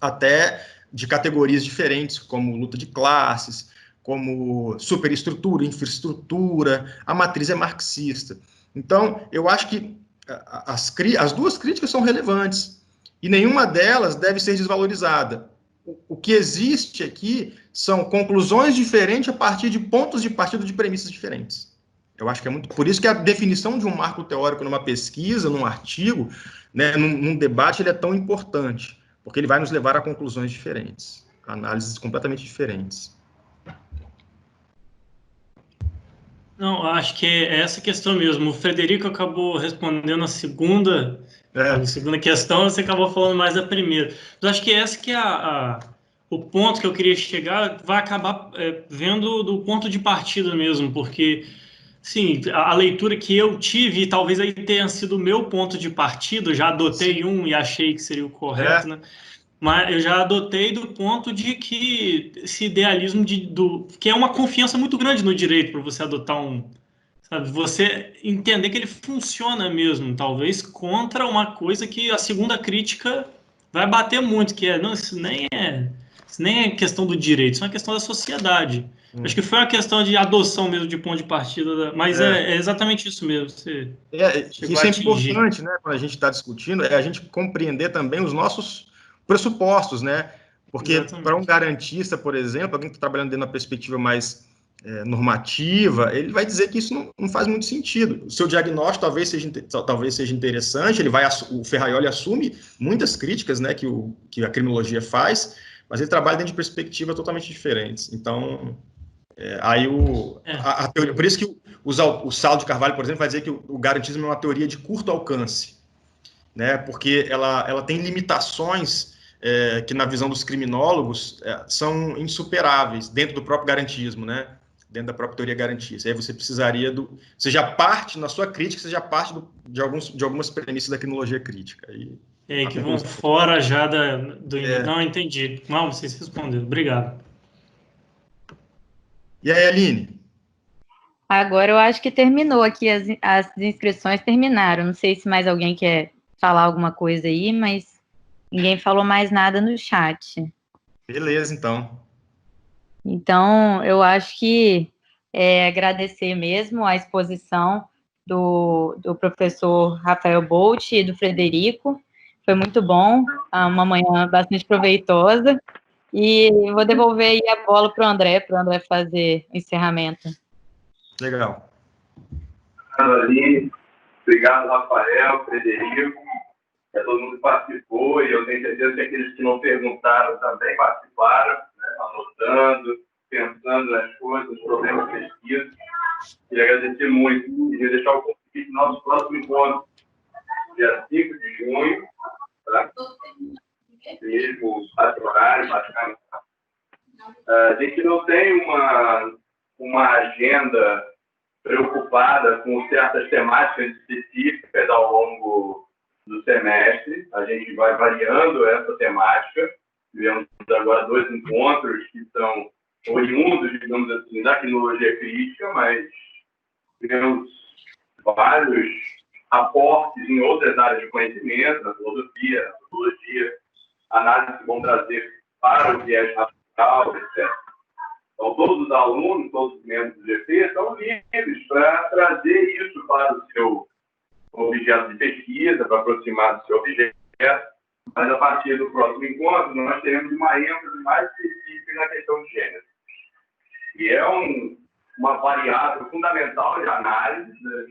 até de categorias diferentes, como luta de classes, como superestrutura, infraestrutura, a matriz é marxista. Então, eu acho que as duas críticas são relevantes, e nenhuma delas deve ser desvalorizada. O que existe aqui são conclusões diferentes a partir de pontos de partida de premissas diferentes. Eu acho que é muito... Por isso que a definição de um marco teórico numa pesquisa, num artigo, né, num debate, ele é tão importante, porque ele vai nos levar a conclusões diferentes, a análises completamente diferentes. Não, acho que é essa questão mesmo. O Frederico acabou respondendo a segunda questão, você acabou falando mais da primeira. Mas acho que essa que é o ponto que eu queria chegar, vai acabar vendo do ponto de partida mesmo, porque, sim, a leitura que eu tive, e talvez aí tenha sido o meu ponto de partida, já adotei um e achei que seria o correto, né? Mas eu já adotei do ponto de que esse idealismo que é uma confiança muito grande no direito para você adotar sabe, você entender que ele funciona mesmo, talvez contra uma coisa que a segunda crítica vai bater muito, que não, isso nem é questão do direito, isso é uma questão da sociedade. Acho que foi uma questão de adoção mesmo de ponto de partida, mas é exatamente isso mesmo. Você isso é importante, né, quando a gente está discutindo, é a gente compreender também os nossos pressupostos, né? Porque para um garantista, por exemplo, alguém que está trabalhando dentro da perspectiva mais normativa, ele vai dizer que isso não faz muito sentido. O seu diagnóstico talvez seja interessante, o Ferraioli assume muitas críticas, né, que a criminologia faz, mas ele trabalha dentro de perspectivas totalmente diferentes. Então, a teoria, por isso que o Saulo de Carvalho, por exemplo, vai dizer que o garantismo é uma teoria de curto alcance, né, porque ela tem limitações que, na visão dos criminólogos, são insuperáveis dentro do próprio garantismo, né, dentro da própria teoria garantista. Aí você precisaria você já parte, na sua crítica, você já parte de algumas premissas da criminologia crítica. Que vão fora já Não, entendi. Não, vocês responderam. Obrigado. E aí, Aline? Agora eu acho que terminou aqui, as inscrições terminaram. Não sei se mais alguém quer falar alguma coisa aí, mas ninguém falou mais nada no chat. Beleza, então. Então, eu acho que agradecer mesmo a exposição do professor Rafael Bolt e do Frederico. Foi muito bom, uma manhã bastante proveitosa. E vou devolver aí a bola para o André fazer o encerramento. Legal. Aline, obrigado, Rafael, Frederico, todo mundo que participou, e eu tenho certeza que aqueles que não perguntaram também participaram, né, anotando, pensando nas coisas, nos problemas de pesquisa. Queria agradecer muito. Queria deixar o convite do nosso próximo encontro, dia 5 de junho, tá? Mesmo horário, bacana. A gente não tem uma agenda preocupada com certas temáticas específicas ao longo do semestre. A gente vai variando essa temática. Tivemos agora 2 encontros que são oriundos, digamos assim, da criminologia crítica, mas tivemos vários aportes em outras áreas de conhecimento, na filosofia, na sociologia, análise que vão trazer para o viés racial, etc. Então, todos os alunos, todos os membros do GP estão livres para trazer isso para o seu objeto de pesquisa, para aproximar do seu objeto, mas a partir do próximo encontro nós teremos uma ênfase mais específica na questão de gênero. E é uma variável fundamental de análise, né?